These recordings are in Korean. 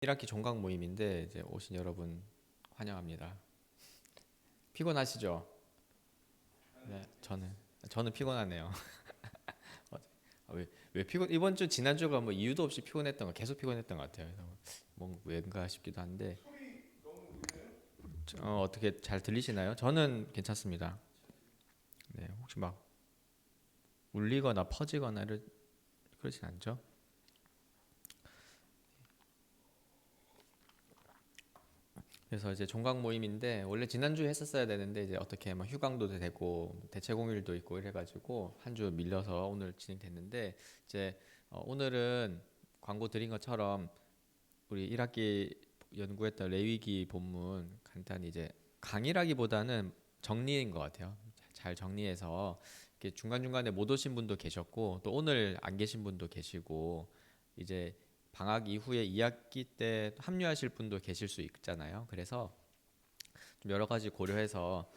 1학기 종강 모임인데 이제 오신 여러분 환영합니다. 피곤하시죠? 네, 저는 피곤하네요. 왜 피곤? 이번 주 지난주가 뭐 이유도 없이 피곤했던 거 계속 피곤했던 것 같아요. 그래서 뭐 왜인가 싶기도 한데 어떻게 잘 들리시나요? 저는 괜찮습니다. 네, 혹시 막 울리거나 퍼지거나 그러진 않죠? 그래서 이제 종강 모임인데 원래 지난주에 했었어야 되는데 이제 어떻게 뭐 휴강도 되고 대체 공휴일도 있고 이래가지고 한 주 밀려서 오늘 진행됐는데 이제 오늘은 광고 드린 것처럼 우리 1학기 연구했던 레위기 본문 간단히 이제 강의라기보다는 정리인 것 같아요. 잘 정리해서 이렇게 중간중간에 못 오신 분도 계셨고 또 오늘 안 계신 분도 계시고 이제 방학 이후에 2학기 때 합류하실 분도 계실 수 있잖아요. 그래서 좀 여러 가지 고려해서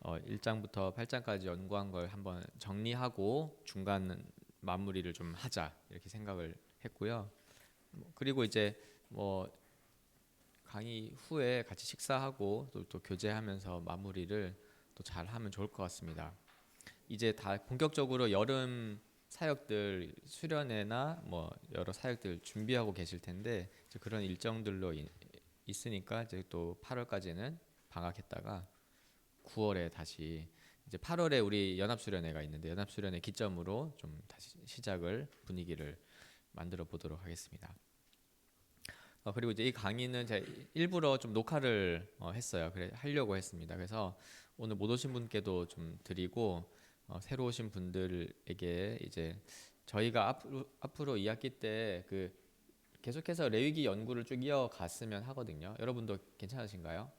1장부터 8장까지 연구한 걸 한번 정리하고 중간 마무리를 좀 하자 이렇게 생각을 했고요. 그리고 이제 뭐 강의 후에 같이 식사하고 또 교제하면서 마무리를 또 잘 하면 좋을 것 같습니다. 이제 다 본격적으로 여름 사역들 수련회나 뭐 여러 사역들 준비하고 계실 텐데 이제 그런 일정들로 있으니까 이제 또 8월까지는 방학했다가 9월에 다시 이제 8월에 우리 연합수련회가 있는데 연합수련회 기점으로 좀 다시 시작을 분위기를 만들어 보도록 하겠습니다. 그리고 이제 이 강의는 제가 일부러 좀 녹화를 했어요. 그래 하려고 했습니다. 그래서 오늘 못 오신 분께도 좀 드리고 새로 오신 분들에게 이제 저희가 앞으로 2학기 때 그 계속해서 레위기 연구를 쭉 이어갔으면 하거든요. 여러분도 괜찮으신가요?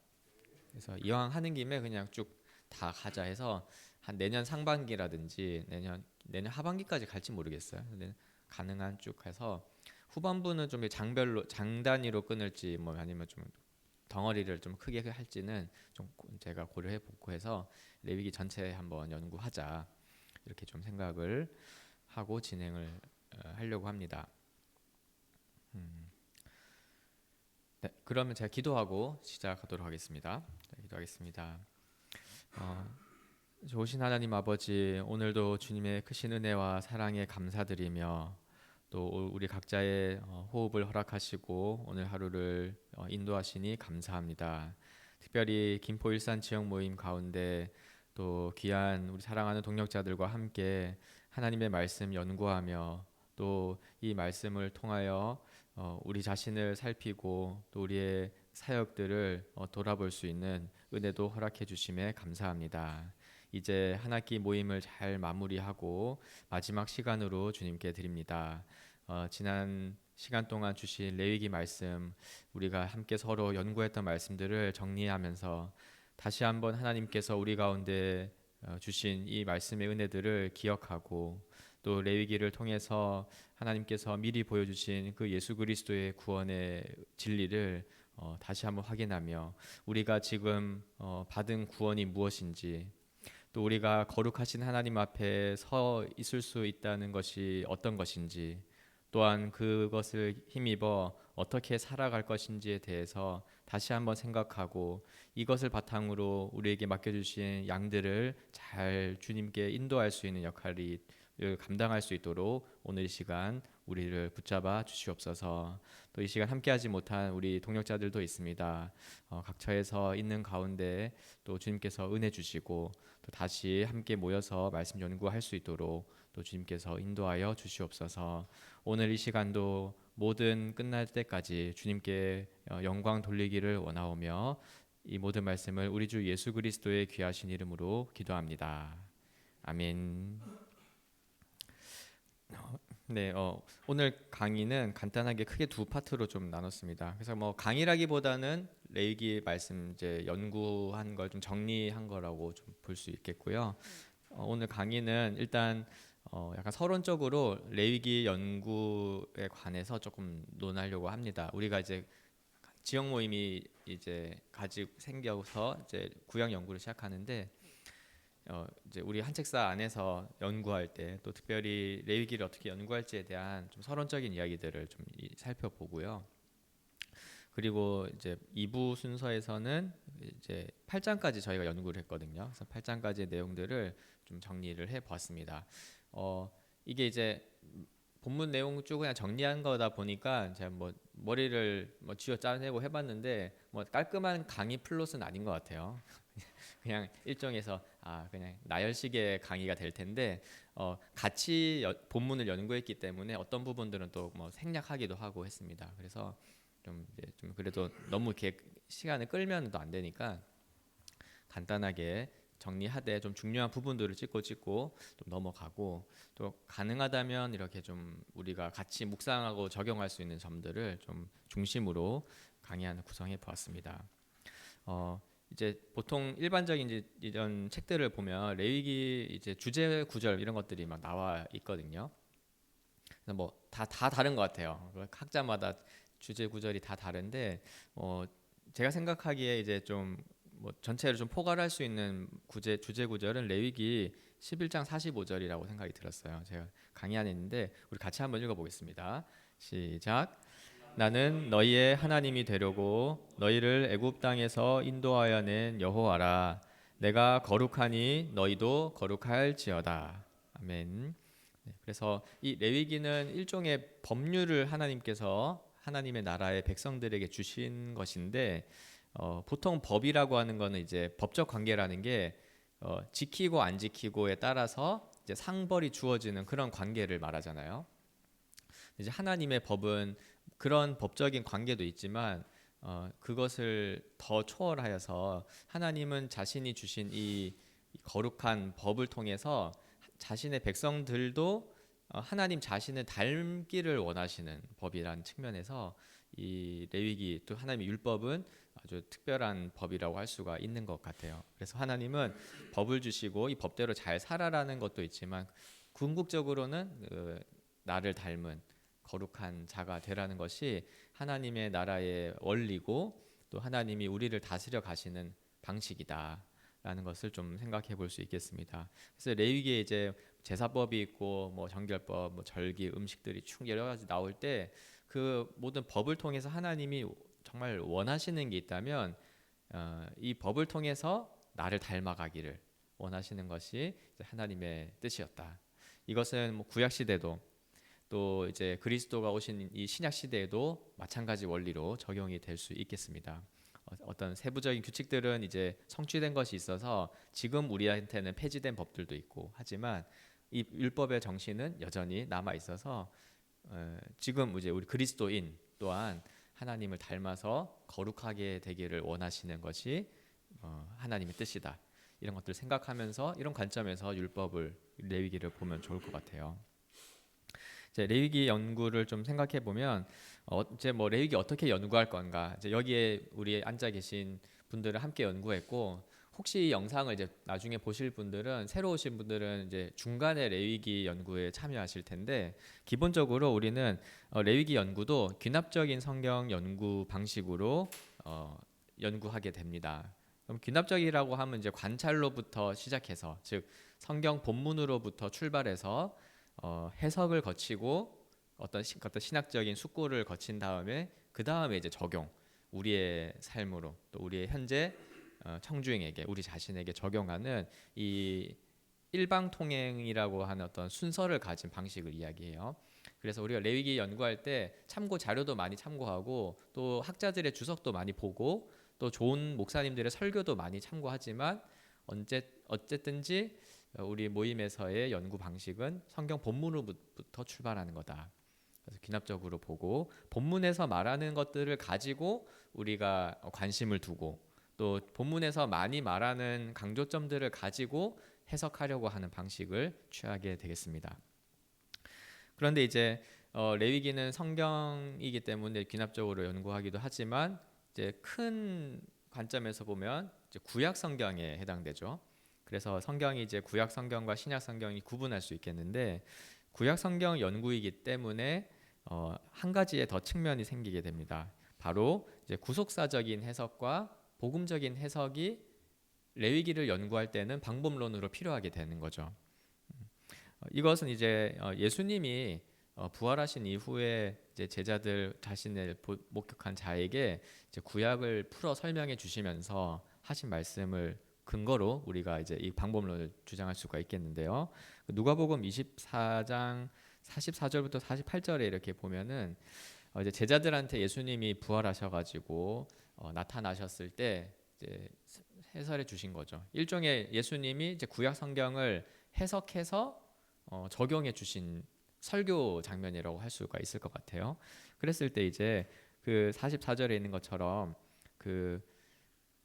그래서 이왕 하는 김에 그냥 쭉 다 가자 해서 한 내년 상반기라든지 내년 하반기까지 갈지 모르겠어요. 근데 가능한 쭉 해서 후반부는 좀 장별로 장 단위로 끊을지 뭐 아니면 좀 덩어리를 좀 크게 할지는 좀 제가 고려해 보고 해서 레위기 전체 한번 연구하자 이렇게 좀 생각을 하고 진행을 하려고 합니다. 네, 그러면 제가 기도하고 시작하도록 하겠습니다. 네, 기도하겠습니다. 어, 좋으신 하나님 아버지, 오늘도 주님의 크신 은혜와 사랑에 감사드리며 또 우리 각자의 호흡을 허락하시고 오늘 하루를 인도하시니 감사합니다. 특별히 김포 일산 지역 모임 가운데 또 귀한 우리 사랑하는 동역자들과 함께 하나님의 말씀 연구하며 또 이 말씀을 통하여 우리 자신을 살피고 또 우리의 사역들을 돌아볼 수 있는 은혜도 허락해 주심에 감사합니다. 이제 한 학기 모임을 잘 마무리하고 마지막 시간으로 주님께 드립니다. 지난 시간 동안 주신 레위기 말씀 우리가 함께 서로 연구했던 말씀들을 정리하면서 다시 한번 하나님께서 우리 가운데 주신 이 말씀의 은혜들을 기억하고 또 레위기를 통해서 하나님께서 미리 보여주신 그 예수 그리스도의 구원의 진리를 다시 한번 확인하며 우리가 지금 받은 구원이 무엇인지 또 우리가 거룩하신 하나님 앞에 서 있을 수 있다는 것이 어떤 것인지 또한 그것을 힘입어 어떻게 살아갈 것인지에 대해서 다시 한번 생각하고 이것을 바탕으로 우리에게 맡겨주신 양들을 잘 주님께 인도할 수 있는 역할이 감당할 수 있도록 오늘 이 시간 우리를 붙잡아 주시옵소서. 또 이 시간 함께하지 못한 우리 동역자들도 있습니다. 각처에서 있는 가운데 또 주님께서 은혜 주시고 또 다시 함께 모여서 말씀 연구할 수 있도록 또 주님께서 인도하여 주시옵소서. 오늘 이 시간도 모든 끝날 때까지 주님께 영광 돌리기를 원하오며 이 모든 말씀을 우리 주 예수 그리스도의 귀하신 이름으로 기도합니다. 아멘. 네, 오늘 강의는 간단하게 크게 두 파트로 좀 나눴습니다. 그래서 뭐 강의라기보다는 레위기 말씀 이제 연구한 걸 좀 정리한 거라고 좀 볼 수 있겠고요. 오늘 강의는 일단 약간 서론적으로 레위기 연구에 관해서 조금 논하려고 합니다. 우리가 이제 지역 모임이 이제 가지고 생겨서 이제 구역 연구를 시작하는데 이제 우리 한책사 안에서 연구할 때 또 특별히 레위기를 어떻게 연구할지에 대한 좀 서론적인 이야기들을 좀 살펴보고요. 그리고 이제 2부 순서에서는 이제 8장까지 저희가 연구를 했거든요. 그래서 8장까지의 내용들을 좀 정리를 해 보았습니다. 이게 이제 본문 내용 쭉 그냥 정리한 거다 보니까 제가 뭐 머리를 뭐 쥐어 짜내고 해봤는데 뭐 깔끔한 강의 플롯은 아닌 것 같아요. 그냥 일종에서 그냥 나열식의 강의가 될 텐데 같이 본문을 연구했기 때문에 어떤 부분들은 또 뭐 생략하기도 하고 했습니다. 그래서 좀 그래도 너무 이렇게 시간을 끌면 또 안 되니까 간단하게 정리하되 좀 중요한 부분들을 찍고 좀 넘어가고 또 가능하다면 이렇게 좀 우리가 같이 묵상하고 적용할 수 있는 점들을 좀 중심으로 강의안을 구성해 보았습니다. 이제 보통 일반적인 이제 이런 책들을 보면 레위기 이제 주제 구절 이런 것들이 막 나와 있거든요. 뭐 다 다른 것 같아요. 학자마다 주제 구절이 다 다른데 제가 생각하기에 이제 좀 뭐 전체를 좀 포괄할 수 있는 주제 구절은 레위기 11장 45절이라고 생각이 들었어요. 제가 강의 안에 있는데 우리 같이 한번 읽어보겠습니다. 시작. 나는 너희의 하나님이 되려고 너희를 애굽 땅에서 인도하여 낸 여호와라. 내가 거룩하니 너희도 거룩할지어다. 아멘. 네, 그래서 이 레위기는 일종의 법률을 하나님께서 하나님의 나라의 백성들에게 주신 것인데 보통 법이라고 하는 거는 이제 법적 관계라는 게 지키고 안 지키고에 따라서 이제 상벌이 주어지는 그런 관계를 말하잖아요. 이제 하나님의 법은 그런 법적인 관계도 있지만 그것을 더 초월하여서 하나님은 자신이 주신 이 거룩한 법을 통해서 자신의 백성들도 하나님 자신을 닮기를 원하시는 법이라는 측면에서 이 레위기 또 하나님의 율법은 아주 특별한 법이라고 할 수가 있는 것 같아요. 그래서 하나님은 법을 주시고 이 법대로 잘 살아라는 것도 있지만 궁극적으로는 나를 닮은 거룩한 자가 되라는 것이 하나님의 나라의 원리고 또 하나님이 우리를 다스려 가시는 방식이다라는 것을 좀 생각해 볼 수 있겠습니다. 그래서 레위기에 이제 제사법이 있고 뭐 정결법, 뭐 절기, 음식들이 쭉 여러 가지 나올 때 그 모든 법을 통해서 하나님이 정말 원하시는 게 있다면 이 법을 통해서 나를 닮아가기를 원하시는 것이 하나님의 뜻이었다. 이것은 뭐 구약 시대도 또 이제 그리스도가 오신 이 신약 시대에도 마찬가지 원리로 적용이 될 수 있겠습니다. 어떤 세부적인 규칙들은 이제 성취된 것이 있어서 지금 우리한테는 폐지된 법들도 있고 하지만 이 율법의 정신은 여전히 남아 있어서 지금 이제 우리 그리스도인 또한 하나님을 닮아서 거룩하게 되기를 원하시는 것이 하나님의 뜻이다. 이런 것들을 생각하면서 이런 관점에서 율법을 레위기를 보면 좋을 것 같아요. 이제 레위기 연구를 좀 생각해 보면 이제 뭐 레위기 어떻게 연구할 건가? 이제 여기에 우리 앉아 계신 분들은 함께 연구했고 혹시 이 영상을 이제 나중에 보실 분들은 새로 오신 분들은 이제 중간에 레위기 연구에 참여하실 텐데 기본적으로 우리는 레위기 연구도 귀납적인 성경 연구 방식으로 연구하게 됩니다. 그럼 귀납적이라고 하면 이제 관찰로부터 시작해서 즉 성경 본문으로부터 출발해서 해석을 거치고 어떤 신학적인 숙고를 거친 다음에 그 다음에 이제 적용 우리의 삶으로 또 우리의 현재 청중에게 우리 자신에게 적용하는 이 일방통행이라고 하는 어떤 순서를 가진 방식을 이야기해요. 그래서 우리가 레위기 연구할 때 참고 자료도 많이 참고하고 또 학자들의 주석도 많이 보고 또 좋은 목사님들의 설교도 많이 참고하지만 어쨌든지 우리 모임에서의 연구 방식은 성경 본문으로부터 출발하는 거다. 그래서 귀납적으로 보고 본문에서 말하는 것들을 가지고 우리가 관심을 두고 또 본문에서 많이 말하는 강조점들을 가지고 해석하려고 하는 방식을 취하게 되겠습니다. 그런데 이제 레위기는 성경이기 때문에 귀납적으로 연구하기도 하지만 이제 큰 관점에서 보면 이제 구약 성경에 해당되죠. 그래서 성경이 이제 구약 성경과 신약 성경이 구분할 수 있겠는데 구약 성경 연구이기 때문에 한 가지의 더 측면이 생기게 됩니다. 바로 이제 구속사적인 해석과 복음적인 해석이 레위기를 연구할 때는 방법론으로 필요하게 되는 거죠. 이것은 이제 예수님이 부활하신 이후에 이제 제자들 자신을 목격한 자에게 이제 구약을 풀어 설명해 주시면서 하신 말씀을 근거로 우리가 이제 이 방법론을 주장할 수가 있겠는데요. 누가복음 24장 44절부터 48절에 이렇게 보면은 이제 제자들한테 예수님이 부활하셔가지고 나타나셨을 때 이제 해설해 주신 거죠. 일종의 예수님이 이제 구약 성경을 해석해서 적용해 주신 설교 장면이라고 할 수가 있을 것 같아요. 그랬을 때 이제 그 44절에 있는 것처럼 그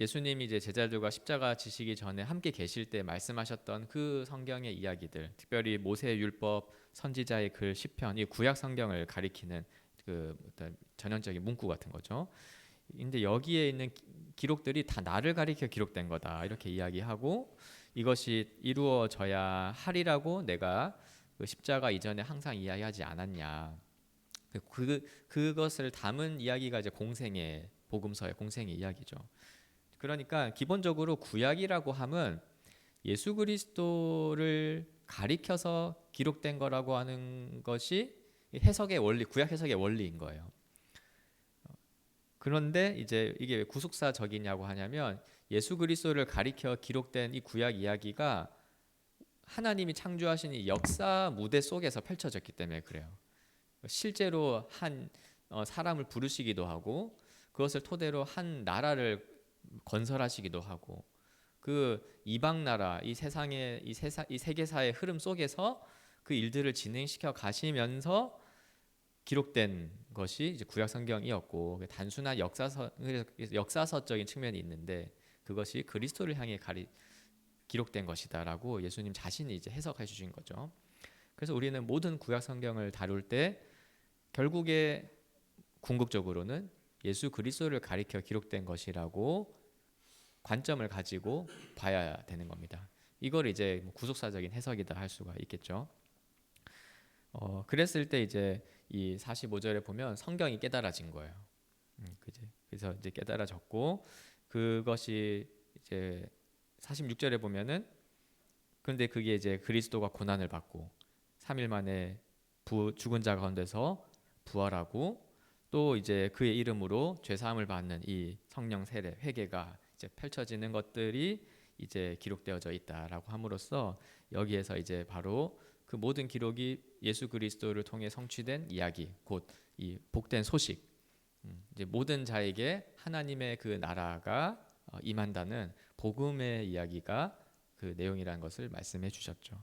예수님이 이제 제자들과 십자가 지시기 전에 함께 계실 때 말씀하셨던 그 성경의 이야기들, 특별히 모세의 율법, 선지자의 글, 시편, 이 구약 성경을 가리키는 그 어떤 전형적인 문구 같은 거죠. 근데 여기에 있는 기록들이 다 나를 가리켜 기록된 거다 이렇게 이야기하고 이것이 이루어져야 하리라고 내가 그 십자가 이전에 항상 이야기하지 않았냐. 그것을 담은 이야기가 이제 공생의 복음서의 공생의 이야기죠. 그러니까 기본적으로 구약이라고 함은 예수 그리스도를 가리켜서 기록된 거라고 하는 것이 해석의 원리, 구약 해석의 원리인 거예요. 그런데 이제 이게 왜 구속사적이냐고 하냐면 예수 그리스도를 가리켜 기록된 이 구약 이야기가 하나님이 창조하신 이 역사 무대 속에서 펼쳐졌기 때문에 그래요. 실제로 한 사람을 부르시기도 하고 그것을 토대로 한 나라를 건설하시기도 하고 그 이방 나라 이 세상의 이 세계사의 흐름 속에서 그 일들을 진행시켜 가시면서 기록된 것이 이제 구약 성경이었고 단순한 역사서적인 측면이 있는데 그것이 그리스도를 향해 기록된 것이다라고 예수님 자신이 이제 해석해 주신 거죠. 그래서 우리는 모든 구약 성경을 다룰 때 결국에 궁극적으로는 예수 그리스도를 가리켜 기록된 것이라고 관점을 가지고 봐야 되는 겁니다. 이걸 이제 구속사적인 해석이다 할 수가 있겠죠. 그랬을 때 이제 이 45절에 보면 성경이 깨달아진 거예요. 그래서 이제 깨달아졌고 그것이 이제 46절에 보면은 그런데 그게 이제 그리스도가 고난을 받고 3일 만에 죽은 자 가운데서 부활하고 또 이제 그의 이름으로 죄 사함을 받는 이 성령 세례 회개가 이제 펼쳐지는 것들이 이제 기록되어져 있다라고 함으로써 여기에서 이제 바로 그 모든 기록이 예수 그리스도를 통해 성취된 이야기, 곧 이 복된 소식, 이제 모든 자에게 하나님의 그 나라가 임한다는 복음의 이야기가 그 내용이라는 것을 말씀해 주셨죠.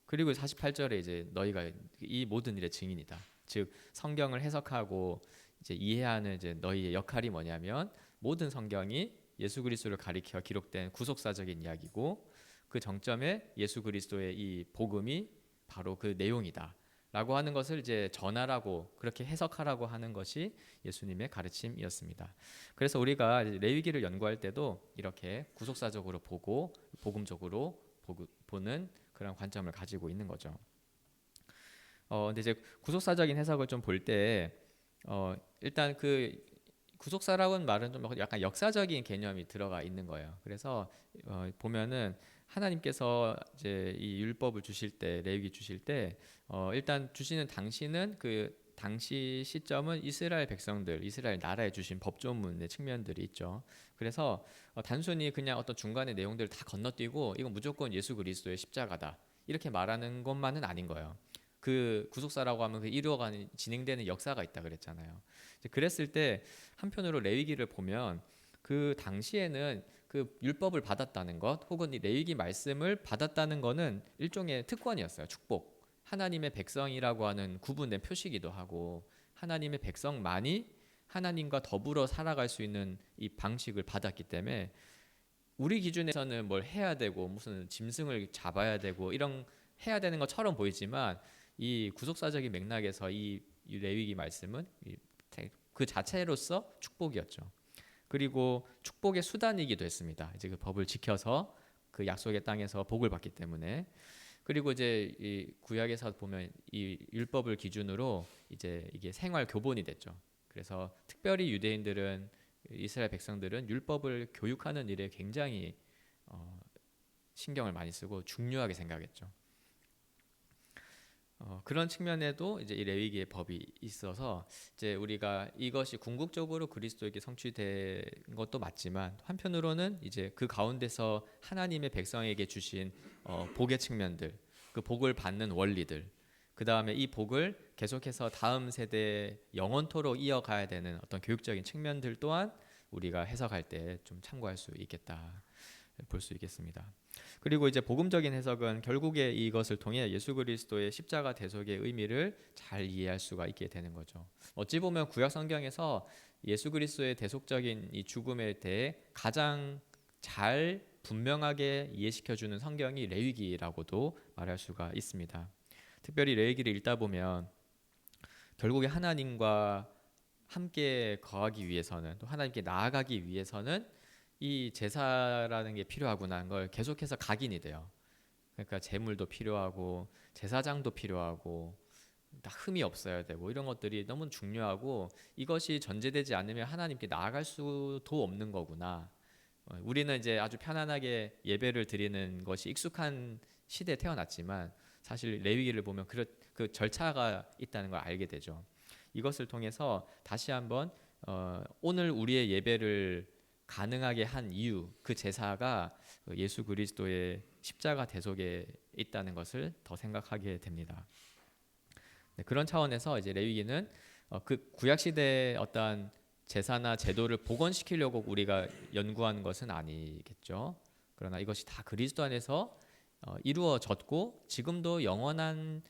그리고 48절에 이제 너희가 이 모든 일의 증인이다. 즉 성경을 해석하고 이제 이해하는 이제 너희의 역할이 뭐냐면 모든 성경이 예수 그리스도를 가리켜 기록된 구속사적인 이야기고 그 정점에 예수 그리스도의 이 복음이 바로 그 내용이다. 라고 하는 것을 이제 전하라고 그렇게 해석하라고 하는 것이 예수님의 가르침이었습니다. 그래서 우리가 레위기를 연구할 때도 이렇게 구속사적으로 보고 복음적으로 보는 그런 관점을 가지고 있는 거죠. 근데 이제 구속사적인 해석을 좀 볼 때 일단 그 구속사라고는 말은 좀 약간 역사적인 개념이 들어가 있는 거예요. 그래서 보면은 하나님께서 이제 이 율법을 주실 때 레위기 주실 때 일단 주시는 당시는 그 당시 시점은 이스라엘 백성들, 이스라엘 나라에 주신 법조문의 측면들이 있죠. 그래서 단순히 그냥 어떤 중간의 내용들을 다 건너뛰고 이건 무조건 예수 그리스도의 십자가다 이렇게 말하는 것만은 아닌 거예요. 그 구속사라고 하면 그 이루어가는 진행되는 역사가 있다 그랬잖아요. 그랬을 때 한편으로 레위기를 보면 그 당시에는 그 율법을 받았다는 것 혹은 이 레위기 말씀을 받았다는 것은 일종의 특권이었어요. 축복. 하나님의 백성이라고 하는 구분된 표시기도 하고 하나님의 백성만이 하나님과 더불어 살아갈 수 있는 이 방식을 받았기 때문에 우리 기준에서는 뭘 해야 되고 무슨 짐승을 잡아야 되고 이런 해야 되는 것처럼 보이지만 이 구속사적인 맥락에서 이 레위기 말씀은 그 자체로서 축복이었죠. 그리고 축복의 수단이기도 했습니다. 이제 그 법을 지켜서 그 약속의 땅에서 복을 받기 때문에. 그리고 이제 이 구약에서 보면 이 율법을 기준으로 이제 이게 생활 교본이 됐죠. 그래서 특별히 유대인들은 이스라엘 백성들은 율법을 교육하는 일에 굉장히 신경을 많이 쓰고 중요하게 생각했죠. 그런 측면에도 이제 이 레위기의 법이 있어서 이제 우리가 이것이 궁극적으로 그리스도에게 성취된 것도 맞지만 한편으로는 이제 그 가운데서 하나님의 백성에게 주신 복의 측면들, 그 복을 받는 원리들, 그 다음에 이 복을 계속해서 다음 세대에 영원토록 이어가야 되는 어떤 교육적인 측면들 또한 우리가 해석할 때 좀 참고할 수 있겠다 볼 수 있겠습니다. 그리고 이제 복음적인 해석은 결국에 이것을 통해 예수 그리스도의 십자가 대속의 의미를 잘 이해할 수가 있게 되는 거죠. 어찌 보면 구약 성경에서 예수 그리스도의 대속적인 이 죽음에 대해 가장 잘 분명하게 이해시켜 주는 성경이 레위기라고도 말할 수가 있습니다. 특별히 레위기를 읽다 보면 결국에 하나님과 함께 거하기 위해서는 또 하나님께 나아가기 위해서는 이 제사라는 게 필요하구나 하는 걸 계속해서 각인이 돼요. 그러니까 제물도 필요하고 제사장도 필요하고 다 흠이 없어야 되고 이런 것들이 너무 중요하고 이것이 전제되지 않으면 하나님께 나아갈 수도 없는 거구나. 우리는 이제 아주 편안하게 예배를 드리는 것이 익숙한 시대에 태어났지만 사실 레위기를 보면 그 절차가 있다는 걸 알게 되죠. 이것을 통해서 다시 한번 오늘 우리의 예배를 가능하게 한 이유, 그 제사가 예수 그리스도의 십자가 대속에 있다는 것을 더 생각하게 됩니다. 네, 그런 차원에서 이제 레위기는 그 구약 시대의 어떠한 제사나 제도를 복원시키려고 우리가 연구하는 것은 아니겠죠. 그러나 이것이 다 그리스도 안에서 이루어졌고 지금도 영원한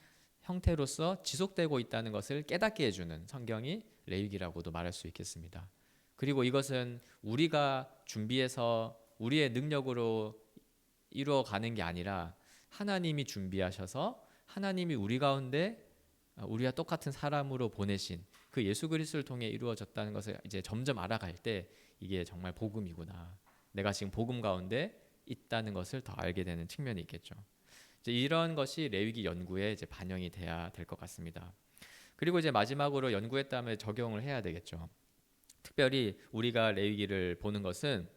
형태로서 지속되고 있다는 것을 깨닫게 해주는 성경이 레위기라고도 말할 수 있겠습니다. 그리고 이것은 우리가 준비해서 우리의 능력으로 이루어가는 게 아니라 하나님이 준비하셔서 하나님이 우리 가운데 우리와 똑같은 사람으로 보내신 그 예수 그리스도를 통해 이루어졌다는 것을 이제 점점 알아갈 때 이게 정말 복음이구나. 내가 지금 복음 가운데 있다는 것을 더 알게 되는 측면이 있겠죠. 이제 이런 것이 레위기 연구에 이제 반영이 돼야 될 것 같습니다. 그리고 이제 마지막으로 연구했다면 적용을 해야 되겠죠. 특별히 우리가 레위기를 보는 것은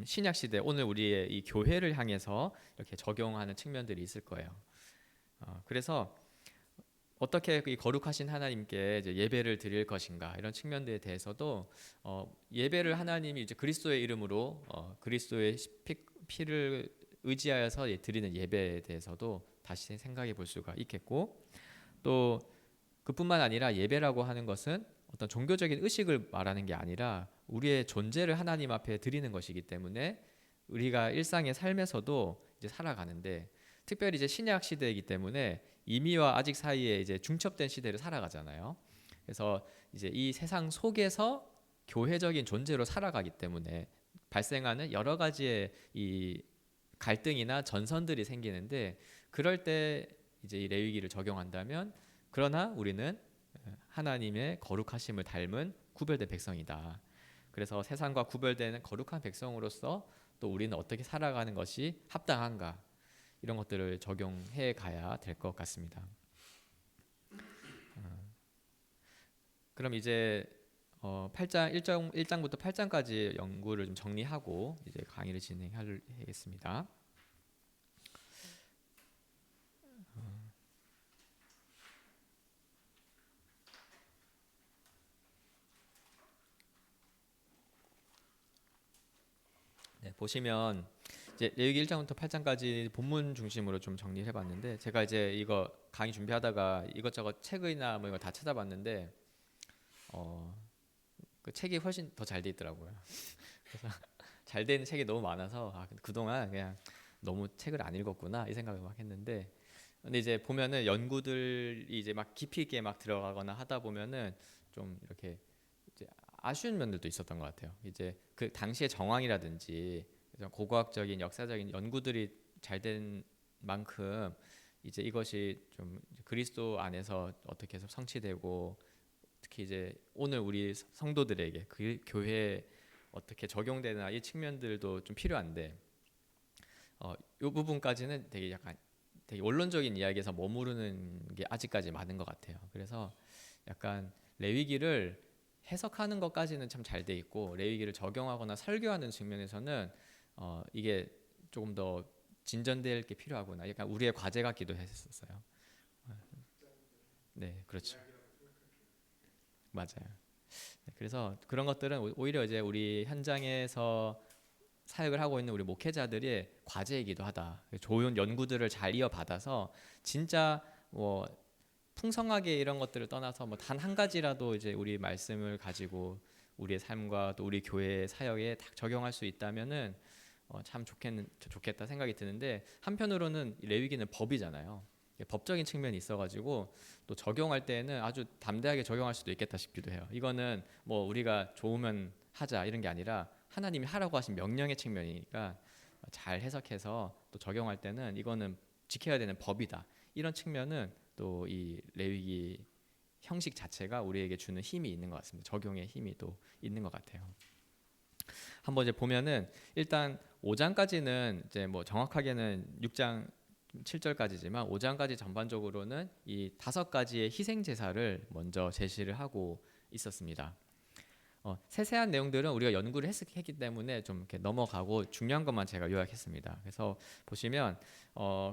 신약 시대 오늘 우리의 이 교회를 향해서 이렇게 적용하는 측면들이 있을 거예요. 그래서 어떻게 이 거룩하신 하나님께 이제 예배를 드릴 것인가 이런 측면들에 대해서도 예배를 하나님이 이제 그리스도의 이름으로 그리스도의 피를 의지하여서 드리는 예배에 대해서도 다시 생각해 볼 수가 있겠고 또 그뿐만 아니라 예배라고 하는 것은 어떤 종교적인 의식을 말하는 게 아니라 우리의 존재를 하나님 앞에 드리는 것이기 때문에 우리가 일상의 삶에서도 이제 살아가는데 특별히 이제 신약 시대이기 때문에 이미와 아직 사이에 이제 중첩된 시대를 살아가잖아요. 그래서 이제 이 세상 속에서 교회적인 존재로 살아가기 때문에 발생하는 여러 가지의 이 갈등이나 전선들이 생기는데 그럴 때 이제 이 레위기를 적용한다면 그러나 우리는 하나님의 거룩하심을 닮은 구별된 백성이다. 그래서 세상과 구별되는 거룩한 백성으로서 또 우리는 어떻게 살아가는 것이 합당한가 이런 것들을 적용해 가야 될 것 같습니다. 그럼 이제 8장 1장부터 8장까지 연구를 좀 정리하고 이제 강의를 진행하겠습니다. 네, 보시면 이제 레위기 1장부터 8장까지 본문 중심으로 좀 정리를 해봤는데 제가 이제 이거 강의 준비하다가 이것저것 책이나 뭐 이거 다 찾아봤는데 그 책이 훨씬 더 잘 돼 있더라고요. 그래서 잘 된 책이 너무 많아서 그동안 그냥 너무 책을 안 읽었구나 이 생각을 막 했는데 근데 이제 보면은 연구들이 이제 막 깊이 있게 막 들어가거나 하다 보면은 좀 이렇게 이제 아쉬운 면들도 있었던 것 같아요. 이제 그 당시의 정황이라든지 고고학적인 역사적인 연구들이 잘 된 만큼 이제 이것이 좀 그리스도 안에서 어떻게 해서 성취되고 특히 이제 오늘 우리 성도들에게 그 교회에 어떻게 적용되나 이 측면들도 좀 필요한데 이 부분까지는 되게 약간 되게 원론적인 이야기에서 머무르는 게 아직까지 많은 것 같아요. 그래서 약간 레위기를 해석하는 것까지는 참 잘 돼 있고 레위기를 적용하거나 설교하는 측면에서는 이게 조금 더 진전될 게 필요하구나. 약간 우리의 과제 같기도 했었어요. 네, 그렇죠. 맞아요. 네, 그래서 그런 것들은 오히려 이제 우리 현장에서 사역을 하고 있는 우리 목회자들의 과제이기도 하다. 좋은 연구들을 잘 이어받아서 진짜 뭐 풍성하게 이런 것들을 떠나서 뭐 단 한 가지라도 이제 우리 말씀을 가지고 우리의 삶과 또 우리 교회의 사역에 딱 적용할 수 있다면은 참 좋겠다 생각이 드는데, 한편으로는 레위기는 법이잖아요. 법적인 측면이 있어가지고 또 적용할 때에는 아주 담대하게 적용할 수도 있겠다 싶기도 해요. 이거는 뭐 우리가 좋으면 하자 이런 게 아니라 하나님이 하라고 하신 명령의 측면이니까 잘 해석해서 또 적용할 때는 이거는 지켜야 되는 법이다. 이런 측면은 또 이 레위기 형식 자체가 우리에게 주는 힘이 있는 것 같습니다. 적용의 힘이 또 있는 것 같아요. 한번 이제 보면은 일단 5장까지는 이제 뭐 정확하게는 6장 7절까지지만 5장까지 전반적으로는 이 5가지의 희생 제사를 먼저 제시를 하고 있었습니다. 세세한 내용들은 우리가 연구를 했기 때문에 좀 이렇게 넘어가고 중요한 것만 제가 요약했습니다. 그래서 보시면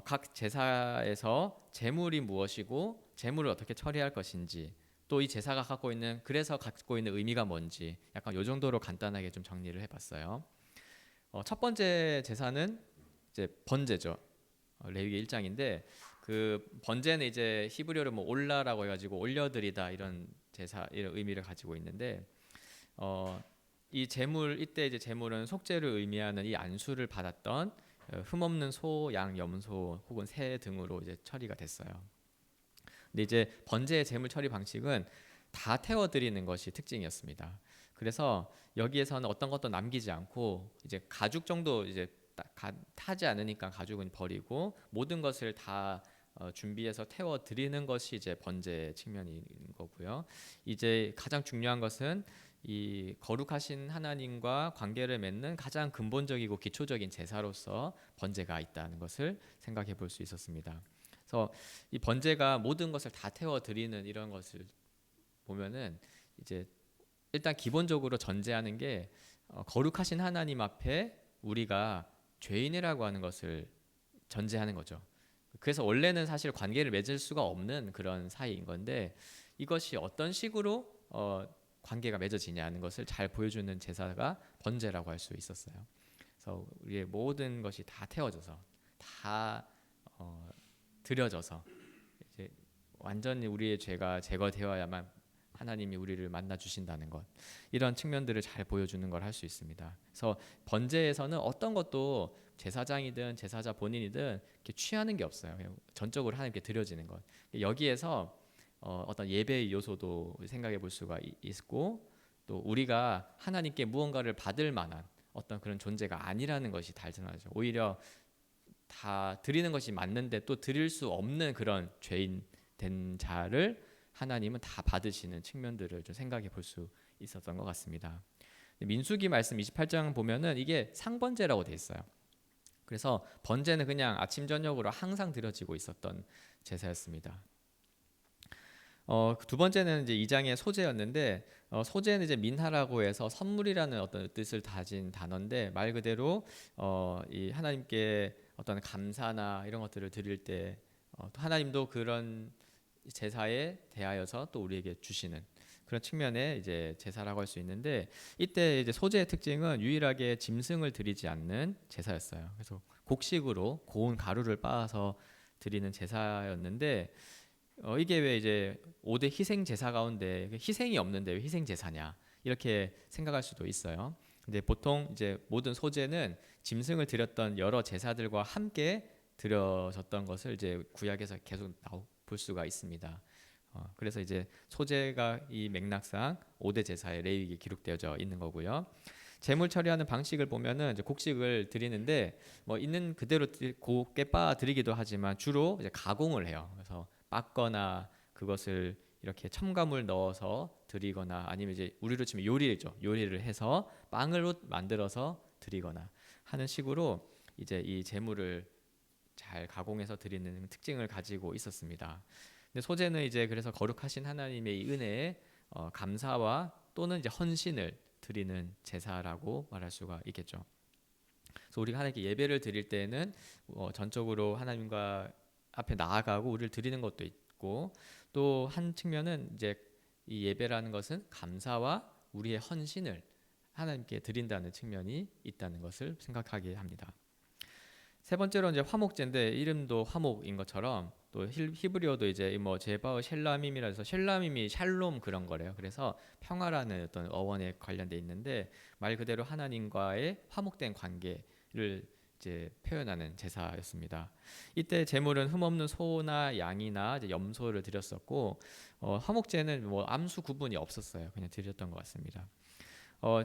각 제사에서 제물이 무엇이고 제물을 어떻게 처리할 것인지, 또 이 제사가 갖고 있는 의미가 뭔지 약간 요 정도로 간단하게 좀 정리를 해봤어요. 첫 번째 제사는 이제 번제죠. 레위기 1장인데 그 번제는 이제 히브리어로 뭐 올라라고 해가지고 올려드리다 이런 제사 이런 의미를 가지고 있는데 이 제물, 이때 이제 제물은 속죄를 의미하는 이 안수를 받았던 흠없는 소, 양, 염소 혹은 새 등으로 이제 처리가 됐어요. 근데 이제 번제의 제물 처리 방식은 다 태워드리는 것이 특징이었습니다. 그래서 여기에서는 어떤 것도 남기지 않고 이제 가죽 정도 이제 타지 않으니까 가죽은 버리고 모든 것을 다 준비해서 태워 드리는 것이 이제 번제 측면인 거고요. 이제 가장 중요한 것은 이 거룩하신 하나님과 관계를 맺는 가장 근본적이고 기초적인 제사로서 번제가 있다는 것을 생각해 볼 수 있었습니다. 그래서 이 번제가 모든 것을 다 태워 드리는 이런 것을 보면은 이제 일단 기본적으로 전제하는 게 거룩하신 하나님 앞에 우리가 죄인이라고 하는 것을 전제하는 거죠. 그래서 원래는 사실 관계를 맺을 수가 없는 그런 사이인 건데 이것이 어떤 식으로 관계가 맺어지냐는 것을 잘 보여주는 제사가 번제라고 할 수 있었어요. 그래서 우리의 모든 것이 다 태워져서 다 드려져서 이제 완전히 우리의 죄가 제거되어야만 하나님이 우리를 만나 주신다는 것, 이런 측면들을 잘 보여주는 걸 할 수 있습니다. 그래서 번제에서는 어떤 것도 제사장이든 제사자 본인이든 이렇게 취하는 게 없어요. 그냥 전적으로 하나님께 드려지는 것. 여기에서 어떤 예배의 요소도 생각해 볼 수가 있고, 또 우리가 하나님께 무언가를 받을 만한 어떤 그런 존재가 아니라는 것이 달성하죠. 오히려 다 드리는 것이 맞는데 또 드릴 수 없는 그런 죄인 된 자를 하나님은 다 받으시는 측면들을 좀 생각해 볼 수 있었던 것 같습니다. 민수기 말씀 28장 보면은 이게 상번제라고 돼 있어요. 그래서 번제는 그냥 아침 저녁으로 항상 드려지고 있었던 제사였습니다. 두 번째는 이제 2장의 소제였는데 소제는 이제 민하라고 해서 선물이라는 어떤 뜻을 가진 단어인데 말 그대로 이 하나님께 어떤 감사나 이런 것들을 드릴 때 또 하나님도 그런 제사에 대하여서 또 우리에게 주시는 그런 측면의 이제 제사라고 할 수 있는데, 이때 이제 소제의 특징은 유일하게 짐승을 드리지 않는 제사였어요. 그래서 곡식으로 고운 가루를 빻아서 드리는 제사였는데 이게 왜 이제 5대 희생 제사 가운데 희생이 없는데 왜 희생 제사냐 이렇게 생각할 수도 있어요. 근데 보통 이제 모든 소제는 짐승을 드렸던 여러 제사들과 함께 드려졌던 것을 이제 구약에서 계속 볼 수가 있습니다. 그래서 이제 소제가 이 맥락상 5대 제사의 레위기에 기록되어져 있는 거고요. 제물 처리하는 방식을 보면은 이제 곡식을 드리는데 뭐 있는 그대로 곱게 빻아 드리기도 하지만 주로 이제 가공을 해요. 그래서 빻거나 그것을 이렇게 첨가물 넣어서 드리거나 아니면 이제 우리로 치면 요리죠. 요리를 해서 빵으로 만들어서 드리거나 하는 식으로 이제 이 제물을 잘 가공해서 드리는 특징을 가지고 있었습니다. 근데 소제는 이제 그래서 거룩하신 하나님의 이 은혜에 감사와 또는 이제 헌신을 드리는 제사라고 말할 수가 있겠죠. 그래서 우리가 하나님께 예배를 드릴 때는 전적으로 하나님과 앞에 나아가고 우리를 드리는 것도 있고 있고, 또 한 측면은 이제 이 예배라는 것은 감사와 우리의 헌신을 하나님께 드린다는 측면이 있다는 것을 생각하게 합니다. 세 번째로 이제 화목제인데, 이름도 화목인 것처럼 또 히브리어도 이제 뭐 제바오 셸라밈이라 해서 셸라밈이 샬롬 그런 거래요. 그래서 평화라는 어떤 어원에 관련돼 있는데, 말 그대로 하나님과의 화목된 관계를 이제 표현하는 제사였습니다. 이때 제물은 흠없는 소나 양이나 이제 염소를 드렸었고, 화목제는 뭐 암수 구분이 없었어요. 그냥 드렸던 것 같습니다.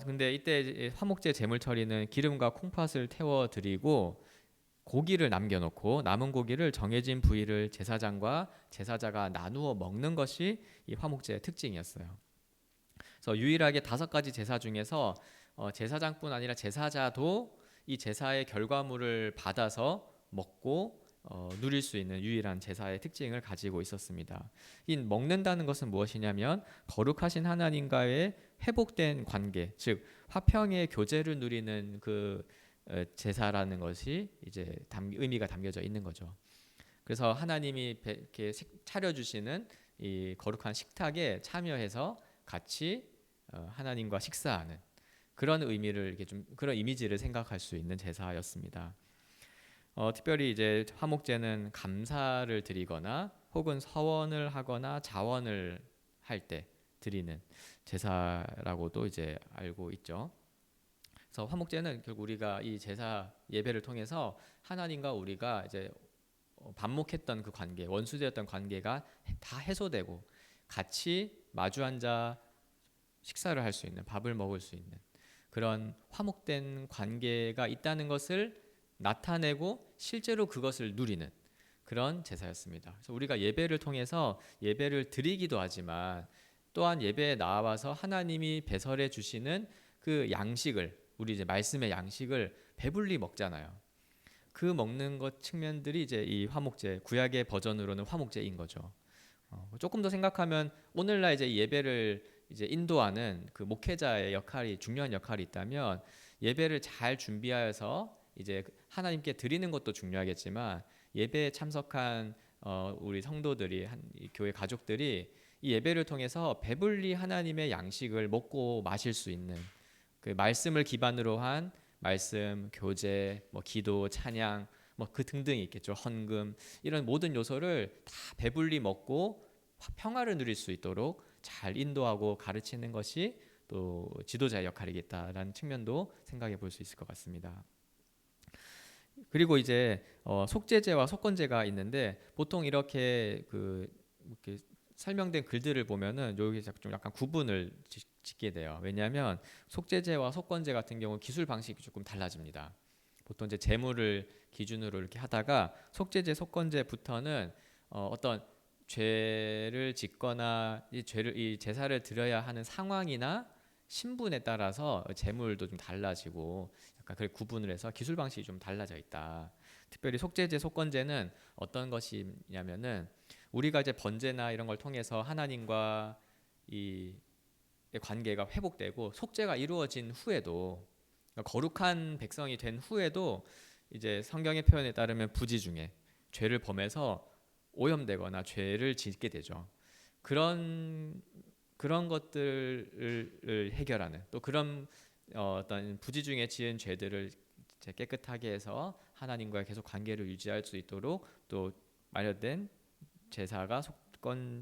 근데 이때 화목제 제물 처리는 기름과 콩팥을 태워 드리고, 고기를 남겨놓고 남은 고기를 정해진 부위를 제사장과 제사자가 나누어 먹는 것이 이 화목제의 특징이었어요. 그래서 유일하게 5가지 제사 중에서 제사장뿐 아니라 제사자도 이 제사의 결과물을 받아서 먹고 누릴 수 있는 유일한 제사의 특징을 가지고 있었습니다. 이 먹는다는 것은 무엇이냐면 거룩하신 하나님과의 회복된 관계, 즉 화평의 교제를 누리는 그 제사라는 것이 이제 의미가 담겨져 있는 거죠. 그래서 하나님이 이렇게 차려주시는 이 거룩한 식탁에 참여해서 같이 하나님과 식사하는 그런 의미를, 이렇게 좀 그런 이미지를 생각할 수 있는 제사였습니다. 특별히 이제 화목제는 감사를 드리거나 혹은 서원을 하거나 자원을 할 때 드리는 제사라고도 이제 알고 있죠. 그래서 화목제는 결국 우리가 이 제사 예배를 통해서 하나님과 우리가 이제 반목했던 그 관계, 원수되었던 관계가 다 해소되고 같이 마주 앉아 식사를 할 수 있는, 밥을 먹을 수 있는 그런 화목된 관계가 있다는 것을 나타내고 실제로 그것을 누리는 그런 제사였습니다. 그래서 우리가 예배를 통해서 예배를 드리기도 하지만 또한 예배에 나와서 하나님이 배설해 주시는 그 양식을, 우리 이제 말씀의 양식을 배불리 먹잖아요. 그 먹는 것 측면들이 이제 이 화목제, 구약의 버전으로는 화목제인 거죠. 조금 더 생각하면 오늘날 이제 예배를 이제 인도하는 그 목회자의 역할이, 중요한 역할이 있다면, 예배를 잘 준비하여서 이제 하나님께 드리는 것도 중요하겠지만 예배에 참석한 우리 성도들이, 이 교회 가족들이 이 예배를 통해서 배불리 하나님의 양식을 먹고 마실 수 있는, 그 말씀을 기반으로 한 말씀, 교제, 뭐 기도, 찬양, 뭐 그 등등이 있겠죠. 헌금, 이런 모든 요소를 다 배불리 먹고 평화를 누릴 수 있도록 잘 인도하고 가르치는 것이 또 지도자의 역할이겠다라는 측면도 생각해 볼 수 있을 것 같습니다. 그리고 이제 속죄제와 속건제가 있는데, 보통 이렇게 이렇게 설명된 글들을 보면은 여기 좀 약간 구분을 짓게 돼요. 왜냐하면 속죄제와 속건제 같은 경우 기술 방식이 조금 달라집니다. 보통 이제 제물을 기준으로 이렇게 하다가 속죄제, 속건제부터는 어떤 죄를 짓거나 이 제사를 드려야 하는 상황이나 신분에 따라서 제물도 좀 달라지고, 약간 그렇게 구분을 해서 기술 방식이 좀 달라져 있다. 특별히 속죄제, 속건제는 어떤 것이냐면은 우리가 이제 번제나 이런 걸 통해서 하나님과 이 관계가 회복되고 속죄가 이루어진 후에도, 그러니까 거룩한 백성이 된 후에도 이제 성경의 표현에 따르면 부지 중에 죄를 범해서 오염되거나 죄를 짓게 되죠. 그런 것들을 해결하는, 또 그런 어떤 부지 중에 지은 죄들을 깨끗하게 해서 하나님과 계속 관계를 유지할 수 있도록 또 마련된 제사가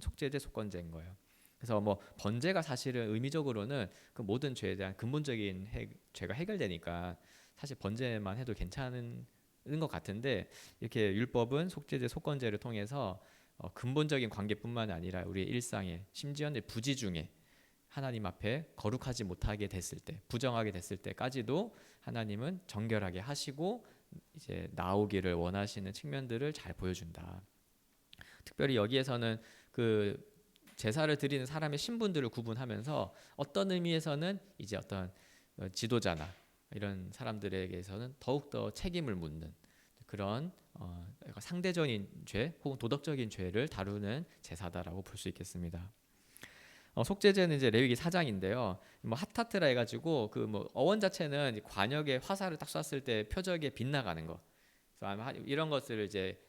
속죄제, 속건제인 거예요. 그래서 뭐 번제가 사실은 의미적으로는 그 모든 죄에 대한 근본적인 죄가 해결되니까 사실 번제만 해도 괜찮은 것 같은데, 이렇게 율법은 속죄제, 속건제를 통해서 근본적인 관계뿐만 아니라 우리의 일상에, 심지어는 부지 중에 하나님 앞에 거룩하지 못하게 됐을 때, 부정하게 됐을 때까지도 하나님은 정결하게 하시고 이제 나오기를 원하시는 측면들을 잘 보여준다. 특별히 여기에서는 그 제사를 드리는 사람의 신분들을 구분하면서 어떤 의미에서는 이제 어떤 지도자나 이런 사람들에게서는 더욱더 책임을 묻는 그런 상대적인 죄 혹은 도덕적인 죄를 다루는 제사다라고 볼 수 있겠습니다. 속죄제는 이제 레위기 4장인데요. 뭐 핫타트라 해가지고 그 뭐 어원 자체는 관역에 화살을 딱 쐈을 때 표적에 빗나가는 거. 그래서 아마 이런 것을 이제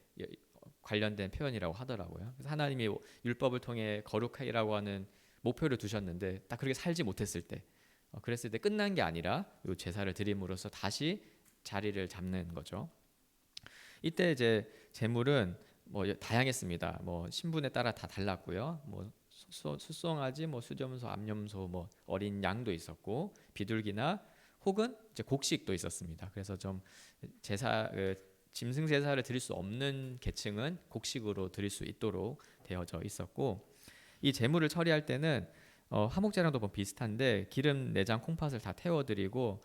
관련된 표현이라고 하더라고요. 그래서 하나님이 율법을 통해 거룩하라고 하는 목표를 두셨는데 딱 그렇게 살지 못했을 때, 그랬을 때 끝난 게 아니라 이 제사를 드림으로써 다시 자리를 잡는 거죠. 이때 이제 제물은 뭐 다양했습니다. 뭐 신분에 따라 다 달랐고요. 뭐 수송아지, 뭐 수점소, 암염소, 뭐 어린 양도 있었고 비둘기나 혹은 이제 곡식도 있었습니다. 그래서 좀 제사 짐승 제사를 드릴 수 없는 계층은 곡식으로 드릴 수 있도록 되어져 있었고, 이 제물을 처리할 때는 화목제랑도 뭐 비슷한데 기름, 내장, 콩팥을 다 태워드리고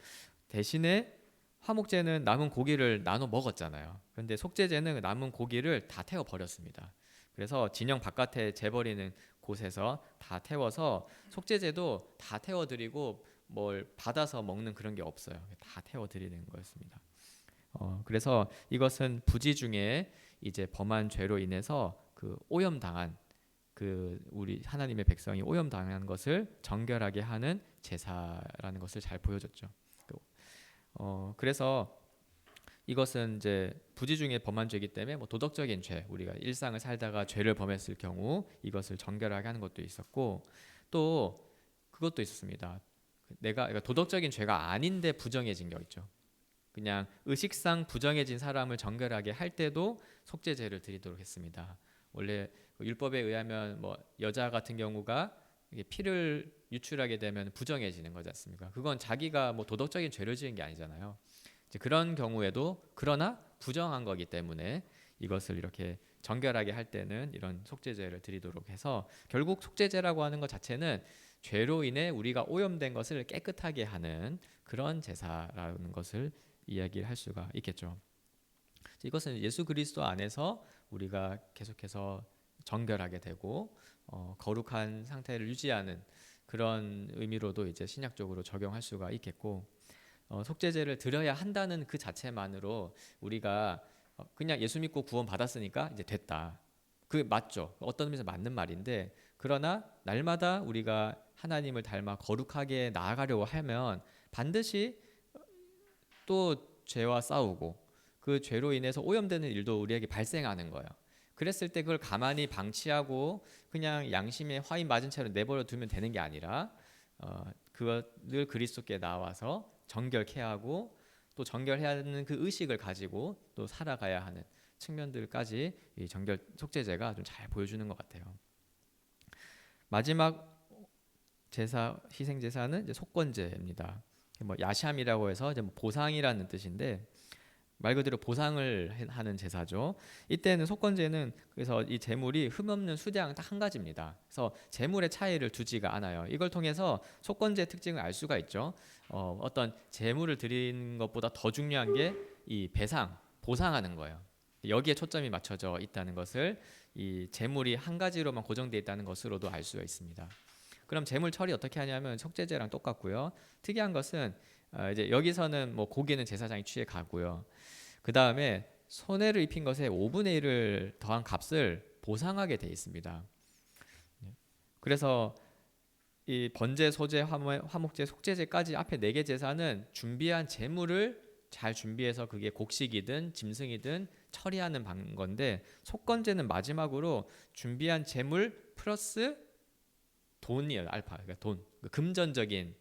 대신에 화목제는 남은 고기를 나눠 먹었잖아요. 그런데 속죄제는 남은 고기를 다 태워 버렸습니다. 그래서 진영 바깥에 재버리는 곳에서 다 태워서 속죄제도 다 태워드리고 뭘 받아서 먹는 그런 게 없어요. 다 태워드리는 거였습니다. 그래서 이것은 부지 중에 이제 범한 죄로 인해서 그 오염당한 그 우리 하나님의 백성이 오염당한 것을 정결하게 하는 제사라는 것을 잘 보여줬죠. 그래서 이것은 이제 부지 중에 범한 죄이기 때문에 뭐 도덕적인 죄, 우리가 일상을 살다가 죄를 범했을 경우 이것을 정결하게 하는 것도 있었고, 또 그것도 있었습니다. 그러니까 도덕적인 죄가 아닌데 부정해진 게 있죠. 그냥 의식상 부정해진 사람을 정결하게 할 때도 속죄제를 드리도록 했습니다. 원래 율법에 의하면 뭐 여자 같은 경우가 피를 유출하게 되면 부정해지는 거지 않습니까? 그건 자기가 뭐 도덕적인 죄를 지은 게 아니잖아요. 이제 그런 경우에도 그러나 부정한 거기 때문에 이것을 이렇게 정결하게 할 때는 이런 속죄제를 드리도록 해서, 결국 속죄제라고 하는 것 자체는 죄로 인해 우리가 오염된 것을 깨끗하게 하는 그런 제사라는 것을 이야기를 할 수가 있겠죠. 이것은 예수 그리스도 안에서 우리가 계속해서 정결하게 되고 거룩한 상태를 유지하는 그런 의미로도 이제 신약적으로 적용할 수가 있겠고, 속죄제를 드려야 한다는 그 자체만으로 우리가 그냥 예수 믿고 구원 받았으니까 이제 됐다. 그 맞죠. 어떤 의미에서 맞는 말인데, 그러나 날마다 우리가 하나님을 닮아 거룩하게 나아가려고 하면 반드시 또 죄와 싸우고 그 죄로 인해서 오염되는 일도 우리에게 발생하는 거예요. 그랬을 때 그걸 가만히 방치하고 그냥 양심에 화인 맞은 채로 내버려 두면 되는 게 아니라 그것을 그리스도께 나와서 정결케 하고 또 정결해야 하는 그 의식을 가지고 또 살아가야 하는 측면들까지 이 정결 속죄제가 좀 잘 보여주는 것 같아요. 마지막 제사, 희생 제사는 이제 속건제입니다. 뭐 야샴이라고 해서 이제 뭐 보상이라는 뜻인데 말 그대로 보상을 하는 제사죠. 이때는 속건제는 그래서 이 제물이 흠없는 수량 딱 한 가지입니다. 그래서 제물의 차이를 두지가 않아요. 이걸 통해서 속건제의 특징을 알 수가 있죠. 어떤 제물을 드리는 것보다 더 중요한 게 이 배상, 보상하는 거예요. 여기에 초점이 맞춰져 있다는 것을 이 제물이 한 가지로만 고정되어 있다는 것으로도 알 수가 있습니다. 그럼 제물 처리 어떻게 하냐면 속죄제랑 똑같고요. 특이한 것은 이제 여기서는 뭐 고기는 제사장이 취해 가고요. 그 다음에 손해를 입힌 것에 5분의 1을 더한 값을 보상하게 돼 있습니다. 그래서 이 번제, 소제, 화목제, 속죄제까지 앞에 4개 제사는 준비한 제물을 잘 준비해서 그게 곡식이든 짐승이든 처리하는 건데, 속건제는 마지막으로 준비한 제물 플러스 돈이에요. 알파, 그러니까 돈, 금전적인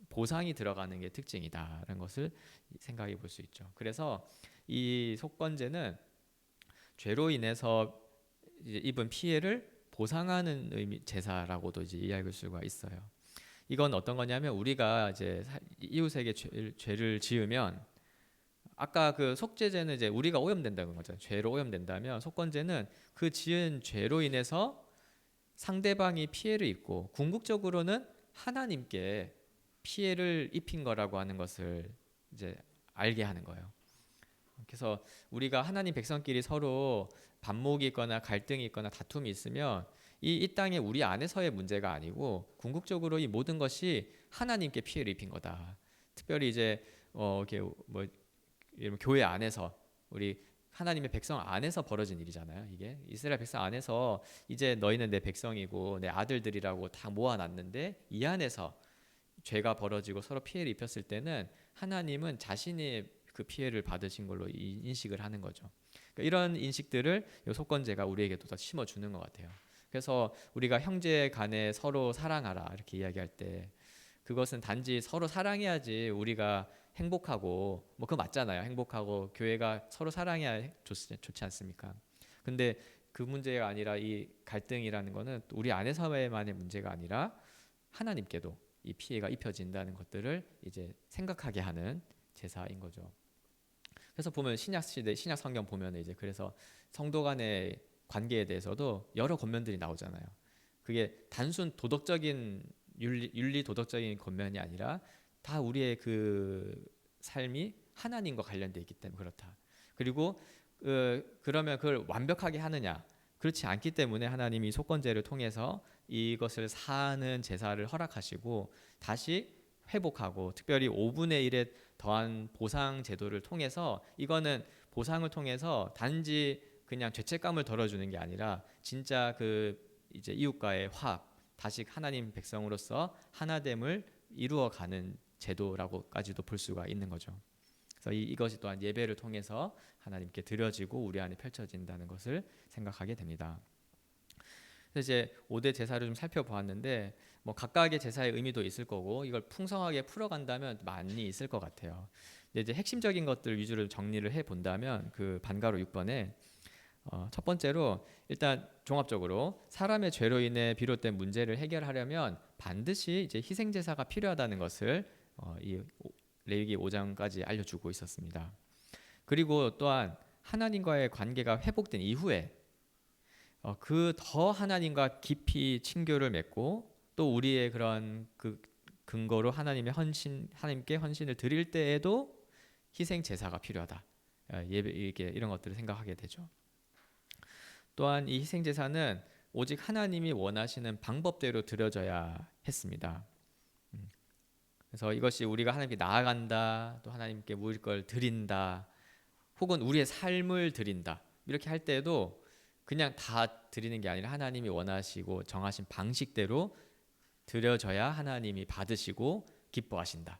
보상이 들어가는 게 특징이다라는 것을 생각해 볼 수 있죠. 그래서 이 속건제는 죄로 인해서 이제 입은 피해를 보상하는 의미 제사라고도 이제 이해할 수가 있어요. 이건 어떤 거냐면 우리가 이제 이웃에게 죄를 지으면 아까 그 속죄제는 이제 우리가 오염된다는 거잖아요. 죄로 오염된다면 속건제는 그 지은 죄로 인해서 상대방이 피해를 입고 궁극적으로는 하나님께 피해를 입힌 거라고 하는 것을 이제 알게 하는 거예요. 그래서 우리가 하나님 백성끼리 서로 반목이 있거나 갈등이 있거나 다툼이 있으면 이 땅에 우리 안에서의 문제가 아니고 궁극적으로 이 모든 것이 하나님께 피해를 입힌 거다. 특별히 이제 이렇게 뭐 교회 안에서 우리 하나님의 백성 안에서 벌어진 일이잖아요. 이게 이스라엘 백성 안에서 이제 너희는 내 백성이고 내 아들들이라고 다 모아놨는데 이 안에서 죄가 벌어지고 서로 피해를 입혔을 때는 하나님은 자신이 그 피해를 받으신 걸로 인식을 하는 거죠. 그러니까 이런 인식들을 이 속건제가 우리에게도 더 심어주는 것 같아요. 그래서 우리가 형제 간에 서로 사랑하라 이렇게 이야기할 때 그것은 단지 서로 사랑해야지 우리가 행복하고 뭐 그거 맞잖아요. 행복하고 교회가 서로 사랑해야 좋지 않습니까? 근데 그 문제가 아니라 이 갈등이라는 거는 우리 안에서만의 문제가 아니라 하나님께도 이 피해가 입혀진다는 것들을 이제 생각하게 하는 제사인 거죠. 그래서 보면 신약 시대 신약 성경 보면 이제 그래서 성도 간의 관계에 대해서도 여러 권면들이 나오잖아요. 그게 단순 도덕적인 윤리 도덕적인 권면이 아니라 다 우리의 그 삶이 하나님과 관련되어 있기 때문에 그렇다. 그리고 그러면 그걸 완벽하게 하느냐? 그렇지 않기 때문에 하나님이 속건제를 통해서 이것을 사는 제사를 허락하시고 다시 회복하고 특별히 5분의 1에 더한 보상 제도를 통해서 이거는 보상을 통해서 단지 그냥 죄책감을 덜어주는 게 아니라 진짜 그 이제 이웃과의 화합, 다시 하나님 백성으로서 하나됨을 이루어가는 제도라고까지도 볼 수가 있는 거죠. 그래서 이것이 또한 예배를 통해서 하나님께 드려지고 우리 안에 펼쳐진다는 것을 생각하게 됩니다. 그래서 이제 5대 제사를 좀 살펴보았는데 뭐 각각의 제사의 의미도 있을 거고 이걸 풍성하게 풀어간다면 많이 있을 것 같아요. 이제 핵심적인 것들 위주로 정리를 해 본다면 그 반가로 6번에 첫 번째로 일단 종합적으로 사람의 죄로 인해 비롯된 문제를 해결하려면 반드시 이제 희생 제사가 필요하다는 것을 이 레위기 5장까지 알려주고 있었습니다. 그리고 또한 하나님과의 관계가 회복된 이후에 그 더 하나님과 깊이 친교를 맺고 또 우리의 그런 그 근거로 하나님께 헌신을 드릴 때에도 희생 제사가 필요하다. 예배 이런 것들을 생각하게 되죠. 또한 이 희생 제사는 오직 하나님이 원하시는 방법대로 드려져야 했습니다. 그래서 이것이 우리가 하나님께 나아간다, 또 하나님께 모일 걸 드린다, 혹은 우리의 삶을 드린다 이렇게 할 때에도 그냥 다 드리는 게 아니라 하나님이 원하시고 정하신 방식대로 드려져야 하나님이 받으시고 기뻐하신다.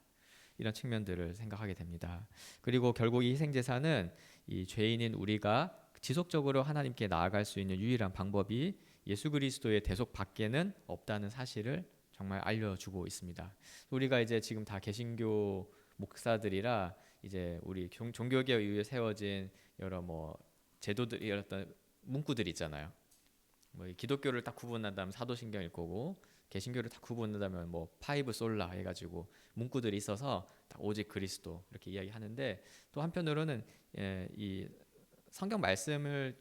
이런 측면들을 생각하게 됩니다. 그리고 결국 이 희생제사는 이 죄인인 우리가 지속적으로 하나님께 나아갈 수 있는 유일한 방법이 예수 그리스도의 대속 밖에는 없다는 사실을 정말 알려주고 있습니다. 우리가 이제 지금 다 개신교 목사들이라 이제 우리 종교개혁 이후에 세워진 여러 뭐 제도들 여러 어떤 문구들 있잖아요. 뭐 기독교를 딱 구분한다면 사도신경일 거고 개신교를 딱 구분한다면 뭐 파이브 솔라 해가지고 문구들이 있어서 딱 오직 그리스도 이렇게 이야기하는데 또 한편으로는 이 성경 말씀을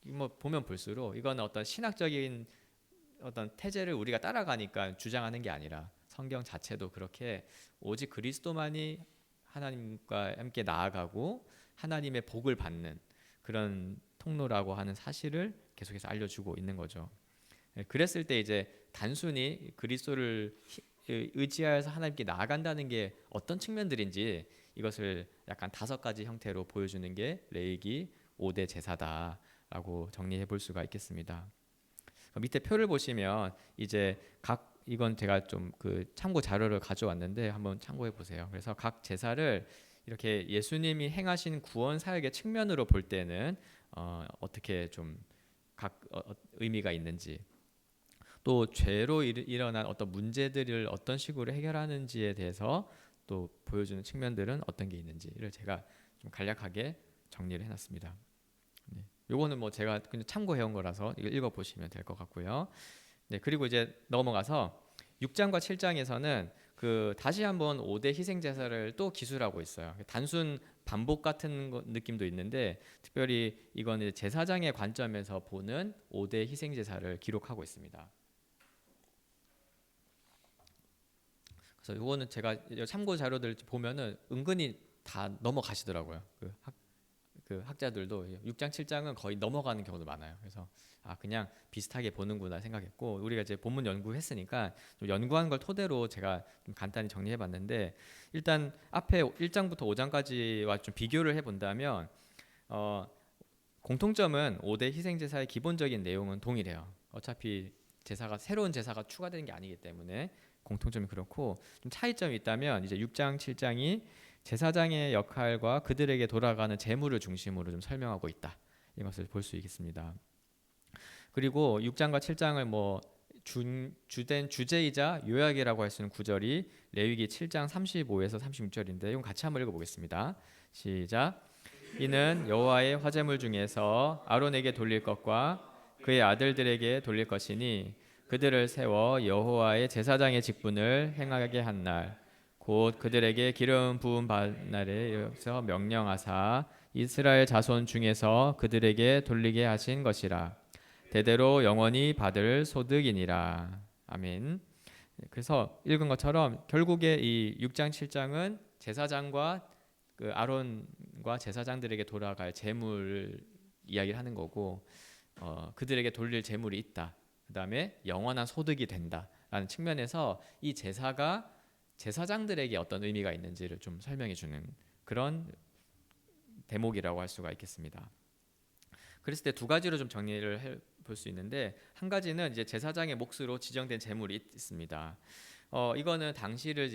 뭐 보면 볼수록 이건 어떤 신학적인 어떤 태제를 우리가 따라가니까 주장하는 게 아니라 성경 자체도 그렇게 오직 그리스도만이 하나님과 함께 나아가고 하나님의 복을 받는 그런 통로라고 하는 사실을 계속해서 알려주고 있는 거죠. 그랬을 때 이제 단순히 그리스도를 의지하여서 하나님께 나아간다는 게 어떤 측면들인지 이것을 약간 5가지 형태로 보여주는 게 레위기 5대 제사다라고 정리해 볼 수가 있겠습니다. 밑에 표를 보시면 이제 이건 제가 좀 그 참고 자료를 가져왔는데 한번 참고해 보세요. 그래서 각 제사를 이렇게 예수님이 행하신 구원 사역의 측면으로 볼 때는 어떻게 좀 각 의미가 있는지 또 죄로 일어난 어떤 문제들을 어떤 식으로 해결하는지에 대해서 또 보여주는 측면들은 어떤 게 있는지를 제가 좀 간략하게 정리를 해놨습니다. 네. 요거는 뭐 제가 그냥 참고해온 거라서 이거 읽어보시면 될 것 같고요. 네, 그리고 이제 넘어가서 6장과 7장에서는 그 다시 한번 5대 희생 제사를 또 기술하고 있어요. 단순 반복 같은 느낌도 있는데 특별히 이거는 제사장의 관점에서 보는 5대 희생 제사를 기록하고 있습니다. 그래서 이거는 제가 참고 자료들 보면은 은근히 다 넘어가시더라고요. 그 학자들도 6장 7장은 거의 넘어가는 경우도 많아요. 그래서 그냥 비슷하게 보는구나 생각했고 우리가 이제 본문 연구했으니까 좀 연구한 걸 토대로 제가 좀 간단히 정리해봤는데 일단 앞에 1장부터 5장까지와 좀 비교를 해본다면 공통점은 5대 희생제사의 기본적인 내용은 동일해요. 어차피 새로운 제사가 추가되는 게 아니기 때문에 공통점이 그렇고 좀 차이점이 있다면 이제 6장 7장이 제사장의 역할과 그들에게 돌아가는 재물을 중심으로 좀 설명하고 있다. 이것을 볼 수 있겠습니다. 그리고 6장과 7장을 뭐 주된 주제이자 요약이라고 할 수 있는 구절이 레위기 7장 35에서 36절인데 이건 같이 한번 읽어보겠습니다. 시작. 이는 여호와의 화제물 중에서 아론에게 돌릴 것과 그의 아들들에게 돌릴 것이니 그들을 세워 여호와의 제사장의 직분을 행하게 한 날 곧 그들에게 기름 부음 받은 날에서 명령하사 이스라엘 자손 중에서 그들에게 돌리게 하신 것이라. 대대로 영원히 받을 소득이니라. 아멘. 그래서 읽은 것처럼 결국에 이 6장 7장은 제사장과 그 아론과 제사장들에게 돌아갈 재물 이야기를 하는 거고 그들에게 돌릴 재물이 있다. 그 다음에 영원한 소득이 된다라는 측면에서 이 제사가 제사장들에게 어떤 의미가 있는지를 좀 설명해 주는 그런 대목이라고 할 수가 있겠습니다. 그랬을 때 두 가지로 좀 정리를 해 볼 수 있는데 한 가지는 이제 제사장의 몫으로 지정된 재물이 있습니다. 이거는 당시를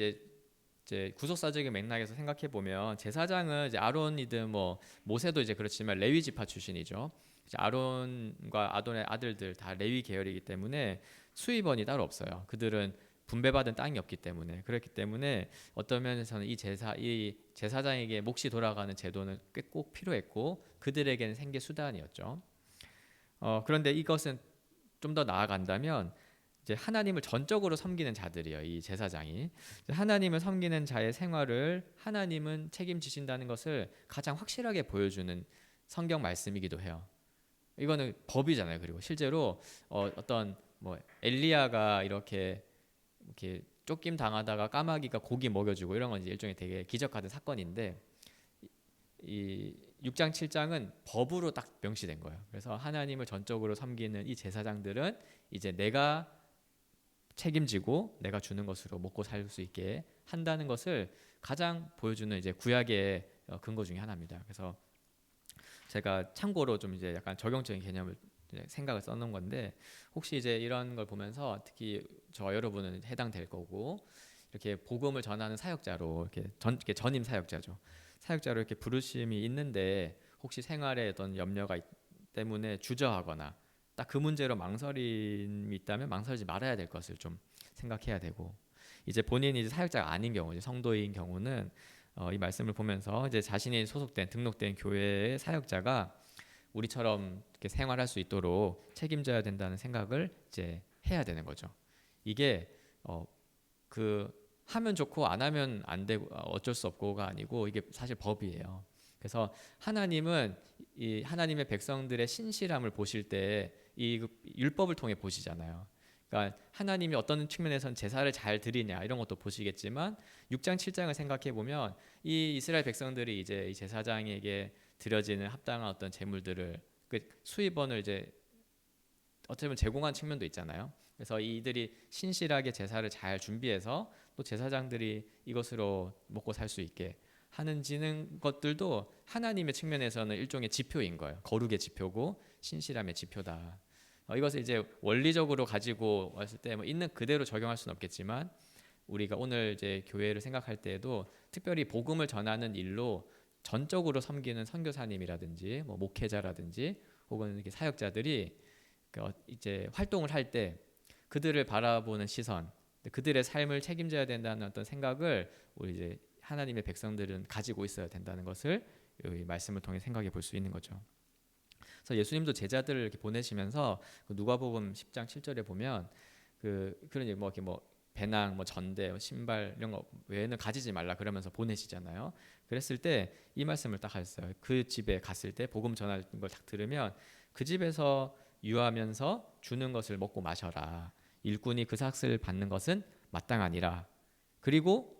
이제 구속사적인 맥락에서 생각해 보면 제사장은 이제 아론이든 뭐 모세도 이제 그렇지만 레위 지파 출신이죠. 이제 아론과 아론의 아들들 다 레위 계열이기 때문에 수입원이 따로 없어요. 그들은 분배받은 땅이 없기 때문에 그렇기 때문에 어떤 면에서는 이 제사장에게 몫이 돌아가는 제도는 꽤 꼭 필요했고 그들에게는 생계 수단이었죠. 그런데 이것은 좀 더 나아간다면 이제 하나님을 전적으로 섬기는 자들이에요. 이 제사장이 하나님을 섬기는 자의 생활을 하나님은 책임지신다는 것을 가장 확실하게 보여주는 성경 말씀이기도 해요. 이거는 법이잖아요. 그리고 실제로 어떤 뭐 엘리야가 이렇게 쫓김 당하다가 까마귀가 고기 먹여주고 이런 건 이제 일종의 되게 기적같은 사건인데 이 6장 7장은 법으로 딱 명시된 거예요. 그래서 하나님을 전적으로 섬기는 이 제사장들은 이제 내가 책임지고 내가 주는 것으로 먹고 살 수 있게 한다는 것을 가장 보여주는 이제 구약의 근거 중에 하나입니다. 그래서 제가 참고로 좀 이제 약간 적용적인 개념을 생각을 써놓은 건데 혹시 이제 이런 걸 보면서 특히 저 여러분은 해당될 거고 이렇게 복음을 전하는 사역자로 이렇게 전임 사역자죠. 사역자로 이렇게 부르심이 있는데 혹시 생활에 어떤 염려가 때문에 주저하거나 딱 그 문제로 망설임이 있다면 망설이지 말아야 될 것을 좀 생각해야 되고 이제 본인이 이제 사역자가 아닌 경우 이제 성도인 경우는 이 말씀을 보면서 이제 자신이 소속된 등록된 교회의 사역자가 우리처럼 이렇게 생활할 수 있도록 책임져야 된다는 생각을 이제 해야 되는 거죠. 이게 그 하면 좋고 안 하면 안 되고 어쩔 수 없고가 아니고 이게 사실 법이에요. 그래서 하나님은 이 하나님의 백성들의 신실함을 보실 때 이 율법을 통해 보시잖아요. 그러니까 하나님이 어떤 측면에서는 제사를 잘 드리냐 이런 것도 보시겠지만 6장 7장을 생각해 보면 이 이스라엘 백성들이 이제 이 제사장에게 드려지는 합당한 어떤 제물들을 그 수입원을 이제 어떻게 보면 제공한 측면도 있잖아요. 그래서 이들이 신실하게 제사를 잘 준비해서 또 제사장들이 이것으로 먹고 살 수 있게 하는지는 것들도 하나님의 측면에서는 일종의 지표인 거예요. 거룩의 지표고 신실함의 지표다. 이것을 이제 원리적으로 가지고 왔을 때 뭐 있는 그대로 적용할 수는 없겠지만 우리가 오늘 이제 교회를 생각할 때에도 특별히 복음을 전하는 일로 전적으로 섬기는 선교사님이라든지 뭐 목회자라든지 혹은 이렇게 사역자들이 이제 활동을 할 때 그들을 바라보는 시선, 그들의 삶을 책임져야 된다는 어떤 생각을 우리 이제 하나님의 백성들은 가지고 있어야 된다는 것을 이 말씀을 통해 생각해 볼 수 있는 거죠. 그래서 예수님도 제자들을 이렇게 보내시면서 누가복음 10장 7절에 보면 그런 뭐 이렇게 뭐 배낭, 뭐 전대, 신발 이런 거 외에는 가지지 말라 그러면서 보내시잖아요. 그랬을 때 이 말씀을 딱 하셨어요. 그 집에 갔을 때 복음 전하는 걸 딱 들으면 그 집에서 유하면서 주는 것을 먹고 마셔라. 일꾼이 그 삭을 받는 것은 마땅하니라. 그리고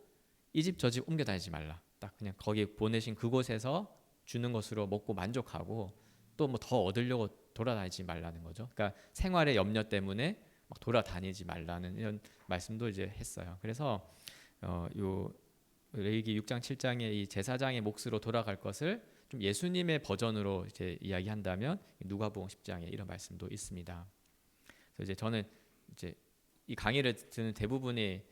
이 집 저 집 옮겨 다니지 말라. 딱 그냥 거기 보내신 그곳에서 주는 것으로 먹고 만족하고 또 뭐 더 얻으려고 돌아다니지 말라는 거죠. 그러니까 생활의 염려 때문에 막 돌아다니지 말라는 이런 말씀도 이제 했어요. 그래서 요 레위기 6장 7장의 이 제사장의 몫으로 돌아갈 것을 좀 예수님의 버전으로 이제 이야기한다면 누가복음 10장에 이런 말씀도 있습니다. 그래서 이제 저는 이제 이 강의를 듣는 대부분이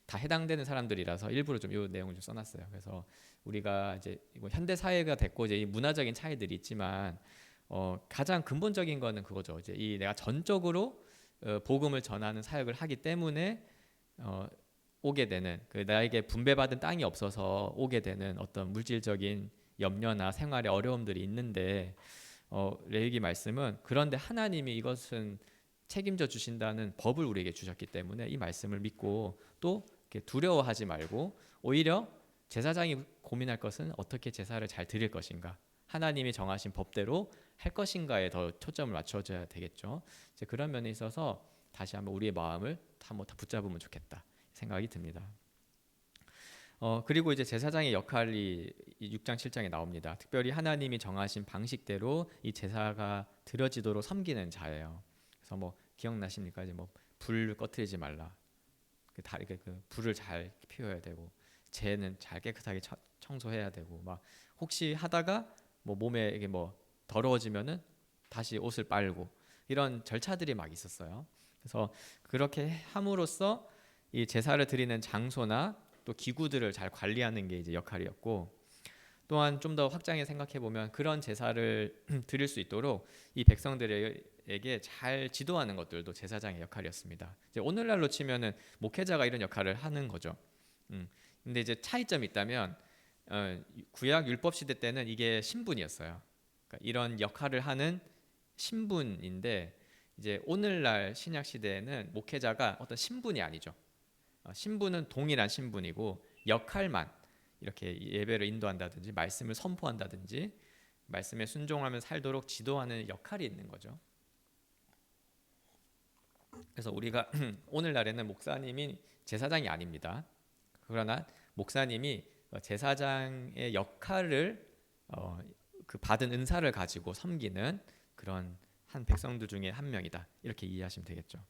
다 해당되는 사람들이라서 일부러 좀 이 내용을 좀 써놨어요. 그래서 우리가 이제 뭐 현대 사회가 됐고 이제 이 문화적인 차이들이 있지만 가장 근본적인 거는 그거죠. 이제 이 내가 전적으로 복음을 전하는 사역을 하기 때문에 오게 되는 그 나에게 분배받은 땅이 없어서 오게 되는 어떤 물질적인 염려나 생활의 어려움들이 있는데 레위기 말씀은 그런데 하나님이 이것은 책임져 주신다는 법을 우리에게 주셨기 때문에 이 말씀을 믿고 또 이렇게 두려워하지 말고 오히려 제사장이 고민할 것은 어떻게 제사를 잘 드릴 것인가, 하나님이 정하신 법대로 할 것인가에 더 초점을 맞춰줘야 되겠죠. 이제 그런 면에 있어서 다시 한번 우리의 마음을 한번 다 붙잡으면 좋겠다 생각이 듭니다. 그리고 이제 제사장의 역할이 6장 7장에 나옵니다. 특별히 하나님이 정하신 방식대로 이 제사가 드려지도록 섬기는 자예요. 그래서 뭐 기억나십니까? 이제 뭐 불 꺼트리지 말라. 그 불을 잘 피워야 되고 재는 잘 깨끗하게 청소해야 되고 막 혹시 하다가 뭐 몸에 이게 뭐 더러워지면은 다시 옷을 빨고 이런 절차들이 막 있었어요. 그래서 그렇게 함으로써 이 제사를 드리는 장소나 또 기구들을 잘 관리하는 게 이제 역할이었고, 또한 좀 더 확장해 생각해 보면 그런 제사를 드릴 수 있도록 이 백성들에게 잘 지도하는 것들도 제사장의 역할이었습니다. 이제 오늘날로 치면은 목회자가 이런 역할을 하는 거죠. 근데 이제 차이점이 있다면 구약 율법 시대 때는 이게 신분이었어요. 그러니까 이런 역할을 하는 신분인데 이제 오늘날 신약 시대에는 목회자가 어떤 신분이 아니죠. 신분은 동일한 신분이고 역할만 이렇게 예배를 인도한다든지 말씀을 선포한다든지 말씀에 순종하며 살도록 지도하는 역할이 있는 거죠. 그래서 우리가 오늘날에는 목사님이 제사장이 아닙니다. 그러나 목사님이 제사장의 역할을 그 받은 은사를 가지고 섬기는 그런 한 백성들 중에 한 명이다. 이렇게 이해하시면 되겠죠.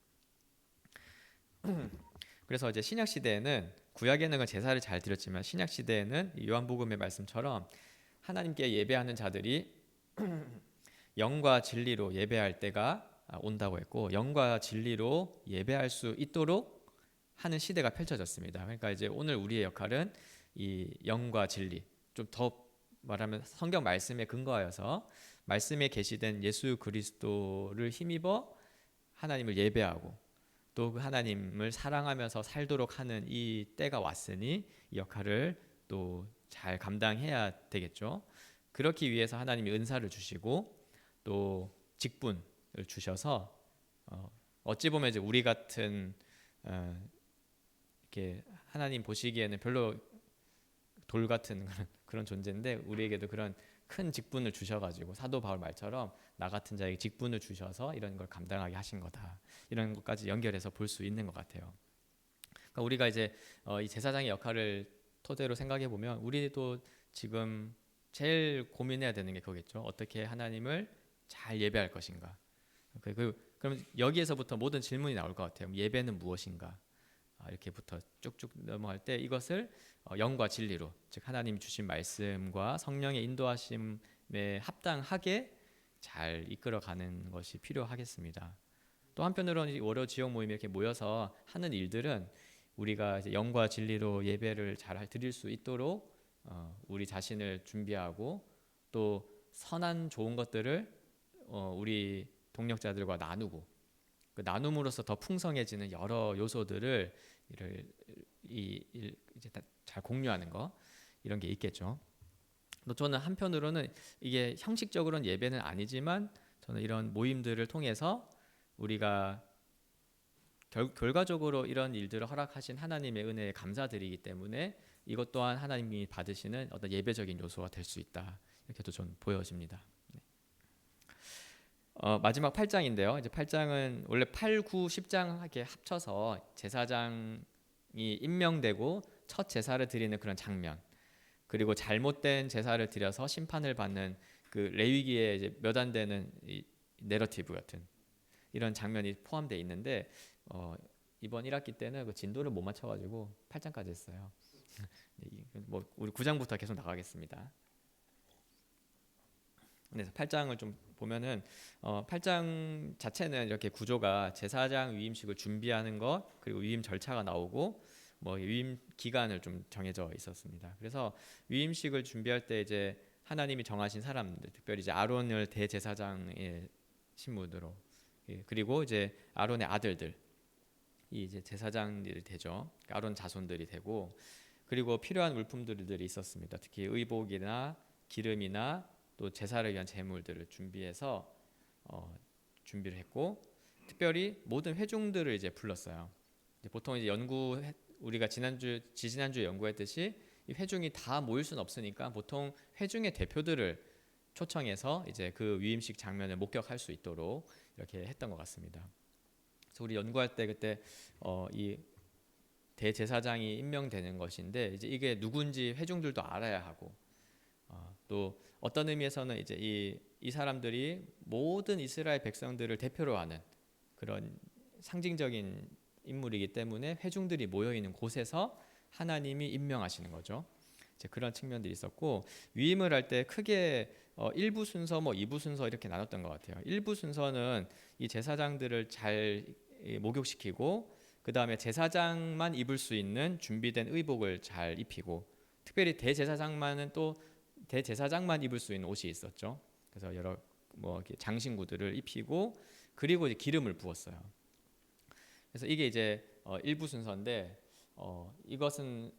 그래서 이제 신약 시대에는 구약에는 그 제사를 잘 드렸지만 신약 시대에는 요한복음의 말씀처럼 하나님께 예배하는 자들이 영과 진리로 예배할 때가 온다고 했고 영과 진리로 예배할 수 있도록 하는 시대가 펼쳐졌습니다. 그러니까 이제 오늘 우리의 역할은 이 영과 진리, 좀 더 말하면 성경 말씀에 근거하여서 말씀에 계시된 예수 그리스도를 힘입어 하나님을 예배하고 또 그 하나님을 사랑하면서 살도록 하는 이 때가 왔으니 이 역할을 또 잘 감당해야 되겠죠. 그렇기 위해서 하나님이 은사를 주시고 또 직분을 주셔서 어찌 보면 이제 우리 같은 이렇게 하나님 보시기에는 별로 돌 같은 그런 존재인데 우리에게도 그런 큰 직분을 주셔가지고 사도 바울 말처럼 나 같은 자에게 직분을 주셔서 이런 걸 감당하게 하신 거다. 이런 것까지 연결해서 볼 수 있는 것 같아요. 그러니까 우리가 이제 이 제사장의 역할을 토대로 생각해 보면 우리도 지금 제일 고민해야 되는 게 그거겠죠. 어떻게 하나님을 잘 예배할 것인가. 그럼 여기에서부터 모든 질문이 나올 것 같아요. 예배는 무엇인가? 이렇게부터 쭉쭉 넘어갈 때 이것을 영과 진리로, 즉 하나님 주신 말씀과 성령의 인도하심에 합당하게 잘 이끌어가는 것이 필요하겠습니다. 또 한편으로는 월요 지역 모임에 이렇게 모여서 하는 일들은 우리가 이제 영과 진리로 예배를 잘 드릴 수 있도록 우리 자신을 준비하고 또 선한 좋은 것들을 우리 동력자들과 나누고 그 나눔으로써 더 풍성해지는 여러 요소들을 이제 잘 공유하는 거 이런 게 있겠죠. 또 저는 한편으로는 이게 형식적으로는 예배는 아니지만 저는 이런 모임들을 통해서 우리가 결과적으로 이런 일들을 허락하신 하나님의 은혜에 감사드리기 때문에 이것 또한 하나님이 받으시는 어떤 예배적인 요소가 될 수 있다. 이렇게도 저는 보여집니다. 마지막 8장인데요. 이제 8장은 원래 8, 9, 10장 이렇게 합쳐서 제사장이 임명되고 첫 제사를 드리는 그런 장면, 그리고 잘못된 제사를 드려서 심판을 받는 그 레위기에 이제 몇 안 되는 이 내러티브 같은 이런 장면이 포함되어 있는데 이번 1학기 때는 그 진도를 못 맞춰가지고 8장까지 했어요. 뭐 우리 9장부터 계속 나가겠습니다. 그래서 8장을 좀 보면은 8장 자체는 이렇게 구조가 제사장 위임식을 준비하는 것 그리고 위임 절차가 나오고 뭐 위임 기간을 좀 정해져 있었습니다. 그래서 위임식을 준비할 때 이제 하나님이 정하신 사람들, 특별히 이제 아론을 대제사장의 신분으로, 그리고 이제 아론의 아들들, 이 이제 제사장들이 되죠. 아론 자손들이 되고, 그리고 필요한 물품들이 있었습니다. 특히 의복이나 기름이나 또 제사를 위한 제물들을 준비해서 준비를 했고, 특별히 모든 회중들을 이제 불렀어요. 보통 이제 우리가 지난주에 연구했듯이 이 회중이 다 모일 수는 없으니까 보통 회중의 대표들을 초청해서 이제 그 위임식 장면을 목격할 수 있도록 이렇게 했던 것 같습니다. 그래서 우리 연구할 때 그때 이 대제사장이 임명되는 것인데 이제 이게 누군지 회중들도 알아야 하고, 또 어떤 의미에서는 이제 이 사람들이 모든 이스라엘 백성들을 대표로 하는 그런 상징적인 인물이기 때문에 회중들이 모여 있는 곳에서 하나님이 임명하시는 거죠. 이제 그런 측면들이 있었고, 위임을 할 때 크게 1부 순서, 뭐 2부 순서 이렇게 나눴던 것 같아요. 1부 순서는 이 제사장들을 잘 목욕시키고, 그 다음에 제사장만 입을 수 있는 준비된 의복을 잘 입히고, 특별히 대제사장만 입을 수 있는 옷이 있었죠. 그래서 여러 뭐 장신구들을 입히고, 그리고 이제 기름을 부었어요. 그래서 이게 이제 1부 순서인데, 이것은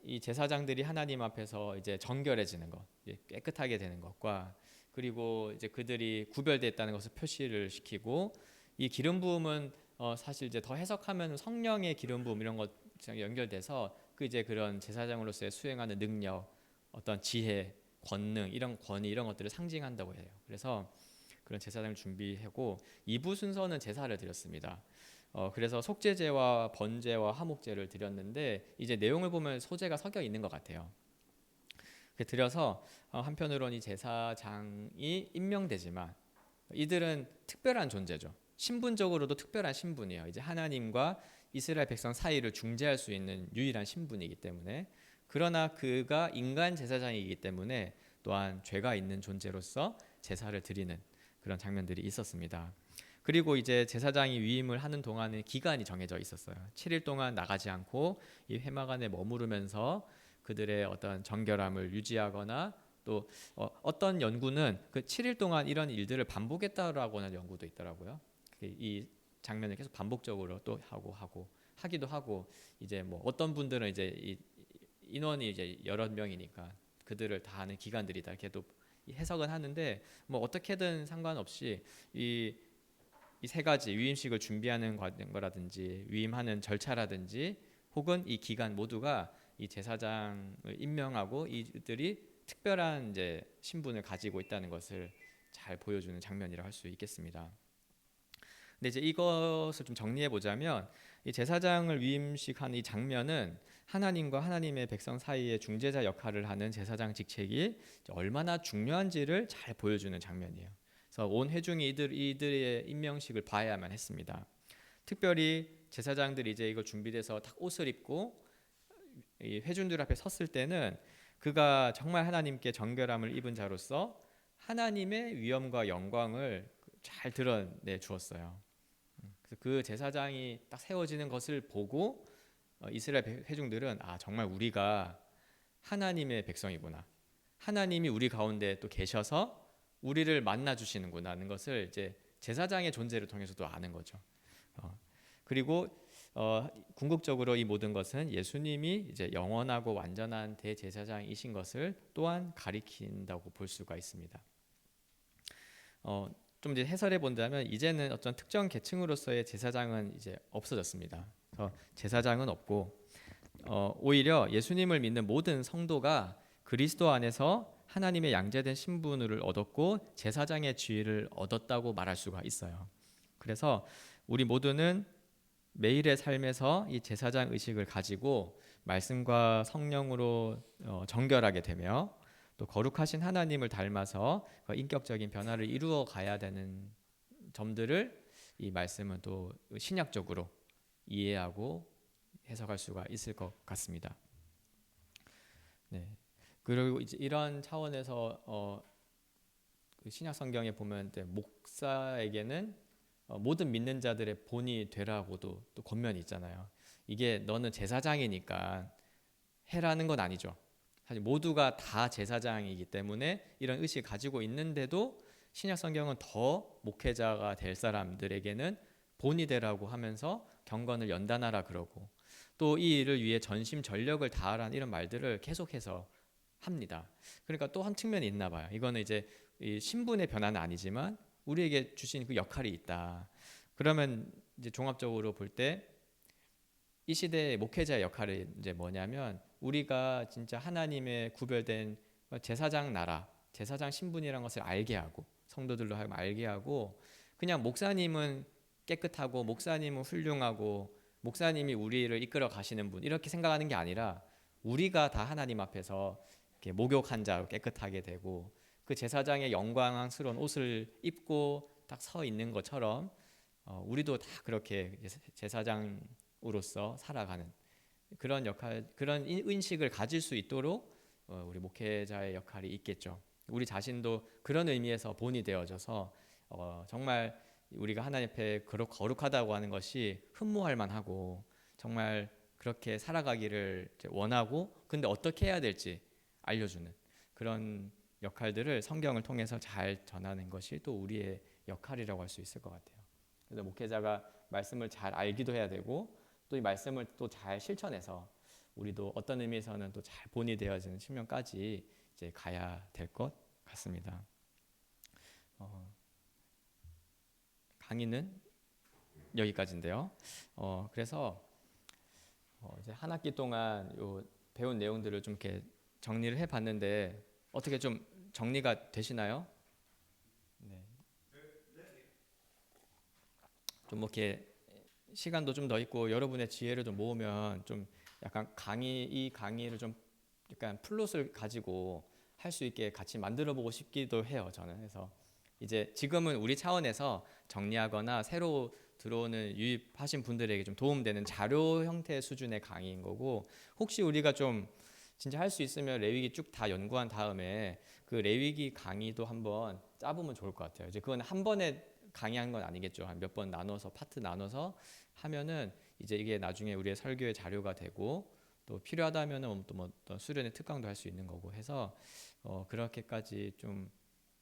이 제사장들이 하나님 앞에서 이제 정결해지는 것, 깨끗하게 되는 것과, 그리고 이제 그들이 구별됐다는 것을 표시를 시키고, 이 기름 부음은 사실 이제 더 해석하면 성령의 기름 부음 이런 것랑 연결돼서 그 이제 그런 제사장으로서의 수행하는 능력, 어떤 지혜, 권능, 이런 권위 이런 것들을 상징한다고 해요. 그래서 그런 제사장을 준비하고 2부 순서는 제사를 드렸습니다. 그래서 속죄제와 번제와 화목제를 드렸는데 이제 내용을 보면 소제가 섞여 있는 것 같아요. 드려서 한편으로는 이 제사장이 임명되지만 이들은 특별한 존재죠. 신분적으로도 특별한 신분이에요. 이제 하나님과 이스라엘 백성 사이를 중재할 수 있는 유일한 신분이기 때문에, 그러나 그가 인간 제사장이기 때문에 또한 죄가 있는 존재로서 제사를 드리는 그런 장면들이 있었습니다. 그리고 이제 제사장이 위임을 하는 동안은 기간이 정해져 있었어요. 7일 동안 나가지 않고 이 회막 안에 머무르면서 그들의 어떤 정결함을 유지하거나, 또 어떤 연구는 그 7일 동안 이런 일들을 반복했다라고 하는 연구도 있더라고요. 이 장면을 계속 반복적으로 또 하기도 하고, 이제 뭐 어떤 분들은 이제 이 인원이 이제 여러 명이니까 그들을 다 하는 기간들이다 이렇게도 해석은 하는데, 뭐 어떻게든 상관없이 이 세 가지 위임식을 준비하는 거라든지 위임하는 절차라든지 혹은 이 기간 모두가 이 제사장을 임명하고 이들이 특별한 이제 신분을 가지고 있다는 것을 잘 보여주는 장면이라 할 수 있겠습니다. 근데 이제 이것을 좀 정리해 보자면, 이 제사장을 위임식한 이 장면은 하나님과 하나님의 백성 사이의 중재자 역할을 하는 제사장 직책이 얼마나 중요한지를 잘 보여주는 장면이에요. 그래서 온 회중이 이들의 임명식을 봐야만 했습니다. 특별히 제사장들이 이제 이걸 준비돼서 딱 옷을 입고 이 회중들 앞에 섰을 때는 그가 정말 하나님께 정결함을 입은 자로서 하나님의 위엄과 영광을 잘 드러내 주었어요. 그래서 그 제사장이 딱 세워지는 것을 보고 이스라엘 회중들은 정말 우리가 하나님의 백성이구나, 하나님이 우리 가운데 또 계셔서 우리를 만나 주시는구나 하는 것을 이제 제사장의 존재를 통해서도 아는 거죠. 그리고 궁극적으로 이 모든 것은 예수님이 이제 영원하고 완전한 대제사장이신 것을 또한 가리킨다고 볼 수가 있습니다. 좀 이제 해설해 본다면 이제는 어떤 특정 계층으로서의 제사장은 이제 없어졌습니다. 그래서 제사장은 없고 오히려 예수님을 믿는 모든 성도가 그리스도 안에서 하나님의 양자된 신분을 얻었고 제사장의 지위를 얻었다고 말할 수가 있어요. 그래서 우리 모두는 매일의 삶에서 이 제사장 의식을 가지고 말씀과 성령으로 정결하게 되며 또 거룩하신 하나님을 닮아서 인격적인 변화를 이루어 가야 되는 점들을 이 말씀은 또 신약적으로 이해하고 해석할 수가 있을 것 같습니다. 네. 그리고 이제 이런 차원에서 신약 성경에 보면 목사에게는 모든 믿는 자들의 본이 되라고도 또 권면이 있잖아요. 이게 너는 제사장이니까 해라는 건 아니죠. 사실 모두가 다 제사장이기 때문에 이런 의식을 가지고 있는데도 신약 성경은 더 목회자가 될 사람들에게는 본이 되라고 하면서 경건을 연단하라 그러고 또 이 일을 위해 전심전력을 다하라는 이런 말들을 계속해서 합니다. 그러니까 또 한 측면이 있나 봐요. 이거는 이제 이 신분의 변화는 아니지만 우리에게 주신 그 역할이 있다. 그러면 이제 종합적으로 볼 때 이 시대의 목회자의 역할이 이제 뭐냐면 우리가 진짜 하나님의 구별된 제사장 나라, 제사장 신분이라는 것을 알게 하고 성도들로 하여금 알게 하고 그냥 목사님은 깨끗하고 목사님은 훌륭하고 목사님이 우리를 이끌어 가시는 분 이렇게 생각하는 게 아니라 우리가 다 하나님 앞에서 이렇게 목욕한 자로 깨끗하게 되고 그 제사장의 영광스러운 옷을 입고 딱 서 있는 것처럼 우리도 다 그렇게 제사장으로서 살아가는 그런 역할, 그런 인식을 가질 수 있도록 우리 목회자의 역할이 있겠죠. 우리 자신도 그런 의미에서 본이 되어져서 정말 우리가 하나님 앞에 거룩하다고 하는 것이 흠모할 만하고 정말 그렇게 살아가기를 원하고 근데 어떻게 해야 될지 알려주는 그런 역할들을 성경을 통해서 잘 전하는 것이 또 우리의 역할이라고 할 수 있을 것 같아요. 그래서 목회자가 말씀을 잘 알기도 해야 되고 또 이 말씀을 또 잘 실천해서 우리도 어떤 의미에서는 또 잘 본이 되어지는 측면까지 이제 가야 될 것 같습니다. 강의는 여기까지인데요. 그래서 이제 한 학기 동안 요 배운 내용들을 좀 이렇게 정리를 해봤는데 어떻게 좀 정리가 되시나요? 네. 좀 뭐 이렇게 시간도 좀 더 있고 여러분의 지혜를 좀 모으면 좀 약간 이 강의를 좀 약간 플롯을 가지고 할 수 있게 같이 만들어 보고 싶기도 해요. 저는 그래서 이제 지금은 우리 차원에서 정리하거나 새로 들어오는 유입하신 분들에게 좀 도움되는 자료 형태 수준의 강의인 거고 혹시 우리가 좀 진짜 할 수 있으면 레위기 쭉 다 연구한 다음에 그 레위기 강의도 한번 짜보면 좋을 것 같아요. 이제 그건 한 번에 강의한 건 아니겠죠. 한 몇 번 나눠서 파트 나눠서 하면은 이제 이게 나중에 우리의 설교의 자료가 되고 또 필요하다면은 또 뭐 어떤 수련의 특강도 할 수 있는 거고 해서 그렇게까지 좀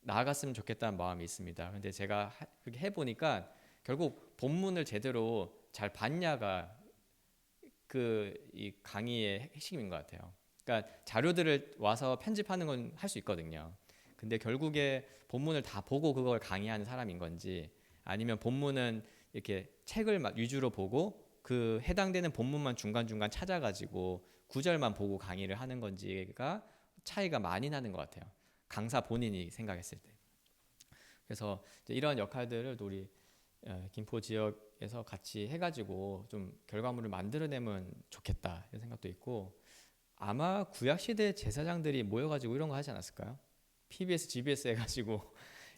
나아갔으면 좋겠다는 마음이 있습니다. 근데 제가 그렇게 해보니까 결국 본문을 제대로 잘 봤냐가 그 이 강의의 핵심인 것 같아요. 그러니까 자료들을 와서 편집하는 건 할 수 있거든요. 근데 결국에 본문을 다 보고 그걸 강의하는 사람인 건지 아니면 본문은 이렇게 책을 위주로 보고 그 해당되는 본문만 중간중간 찾아가지고 구절만 보고 강의를 하는 건지가 차이가 많이 나는 것 같아요. 강사 본인이 생각했을 때. 그래서 이런 역할들을 우리 김포 지역에서 같이 해가지고 좀 결과물을 만들어내면 좋겠다 이런 생각도 있고 아마 구약 시대 제사장들이 모여가지고 이런 거 하지 않았을까요? PBS, GBS 해가지고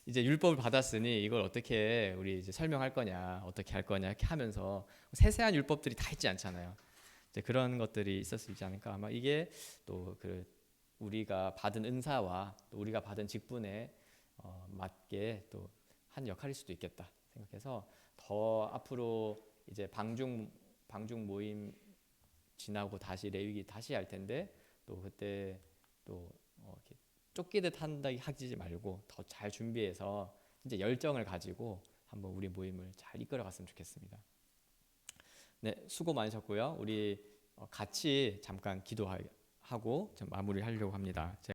이제 율법을 받았으니 이걸 어떻게 우리 이제 설명할 거냐, 어떻게 할 거냐 이렇게 하면서 세세한 율법들이 다 있지 않잖아요. 이제 그런 것들이 있을 수 있지 않을까. 아마 이게 또 그 우리가 받은 은사와 또 우리가 받은 직분에 맞게 또 한 역할일 수도 있겠다 생각해서 더 앞으로 이제 방중 모임 지나고 다시 레위기 다시 할 텐데 또 그때 또 이렇게 쫓기듯 한다 하지 말고 더 잘 준비해서 진짜 열정을 가지고 한번 우리 모임을 잘 이끌어갔으면 좋겠습니다. 네, 수고 많으셨고요. 우리 같이 잠깐 기도하고 마무리하려고 합니다.